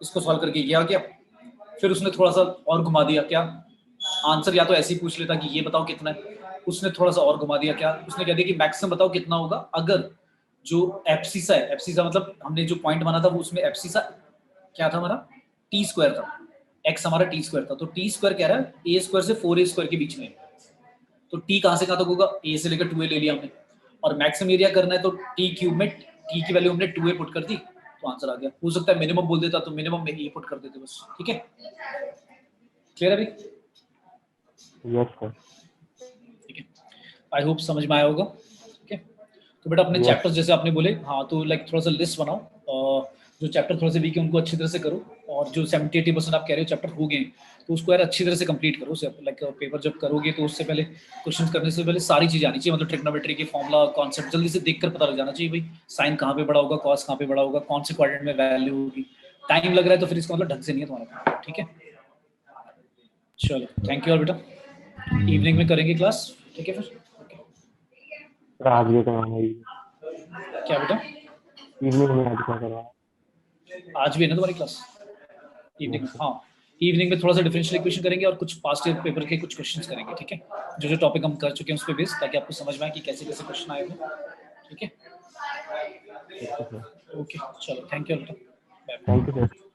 इसको सॉल्व करके ये आ गया। फिर उसने थोड़ा सा और घुमा दिया, क्या आंसर या तो ऐसे ही पूछ लेता कि ये बताओ कितना है, उसने थोड़ा सा और घुमा दिया, क्या उसने कह दिया कि मैक्सिमम बताओ कितना होगा अगर जो एब्सिसा है, एब्सिसा मतलब हमने जो पॉइंट माना था वो उसमें एब्सिसा क्या था हमारा, टी स्क्वायर था, एक्स हमारा टी स्क्वायर था, तो टी स्क्वायर कह रहा है ए स्क्वायर से 4a स्क्वायर के बीच में, तो टी कहाँ से कहाँ तक होगा, ए से लेकर 2a ले लिया हमने, और मैक्सिमम एरिया करना है तो टी क्यूब में टी की वैल्यू हमने 2a पुट कर दी, तो आंसर आ गया। हो सकता है मिनिमम बोल देता तो मिनिमम में ए पुट कर देते बस, ठीक है, क्लियर है भाई? Yes sir. ठीक है, आई होप समझ में आया होगा। ठीक है, तो बेटा अपने Yes. चैप्टर्स जैसे आपने बोले, हाँ तो लाइक थोड़ा सा लिस्ट बनाओ, जो चैप्टर थोड़ा सा वीक है उनको अच्छी तरह से करो, और जो 70-80% आप कह रहे हो चैप्टर हो गए तो उसको यार अच्छी तरह से कंप्लीट करो, लाइक पेपर जब करोगे तो उससे पहले क्वेश्चंस करने से पहले सारी चीजें आनी चाहिए, मतलब ट्रिग्नोमेट्री के फॉर्मूला कॉन्सेप्ट जल्दी से देखकर पता लग जाना चाहिए भाई, साइन कहाँ पे बड़ा होगा, कॉस कहाँ पे बड़ा होगा, कौन से क्वाड्रेंट में वैल्यू होगी, टाइम लग रहा है तो फिर इसका मतलब ढंग से नहीं है तुम्हारा, ठीक है। चलो थैंक यू और बेटा, इवनिंग में करेंगे क्लास, ठीक है फिर, ओके। सर आज भी करवाना है, क्या बेटा, इवनिंग में आज क्या करवाना है? आज भी है ना तुम्हारी क्लास इवनिंग में? हाँ, इवनिंग में थोड़ा सा डिफरेंशियल इक्वेशन करेंगे और कुछ पास्ट ईयर पेपर के कुछ क्वेश्चंस करेंगे, ठीक है, जो जो टॉपिक हम कर चुके हैं उस पर बेस, ताकि आपको समझ में आए कि कैसे कैसे क्वेश्चन आए हुए, ठीक है, Okay, sir. ओके, चलो थैंक यू बेटा, बाय। Thank you, sir.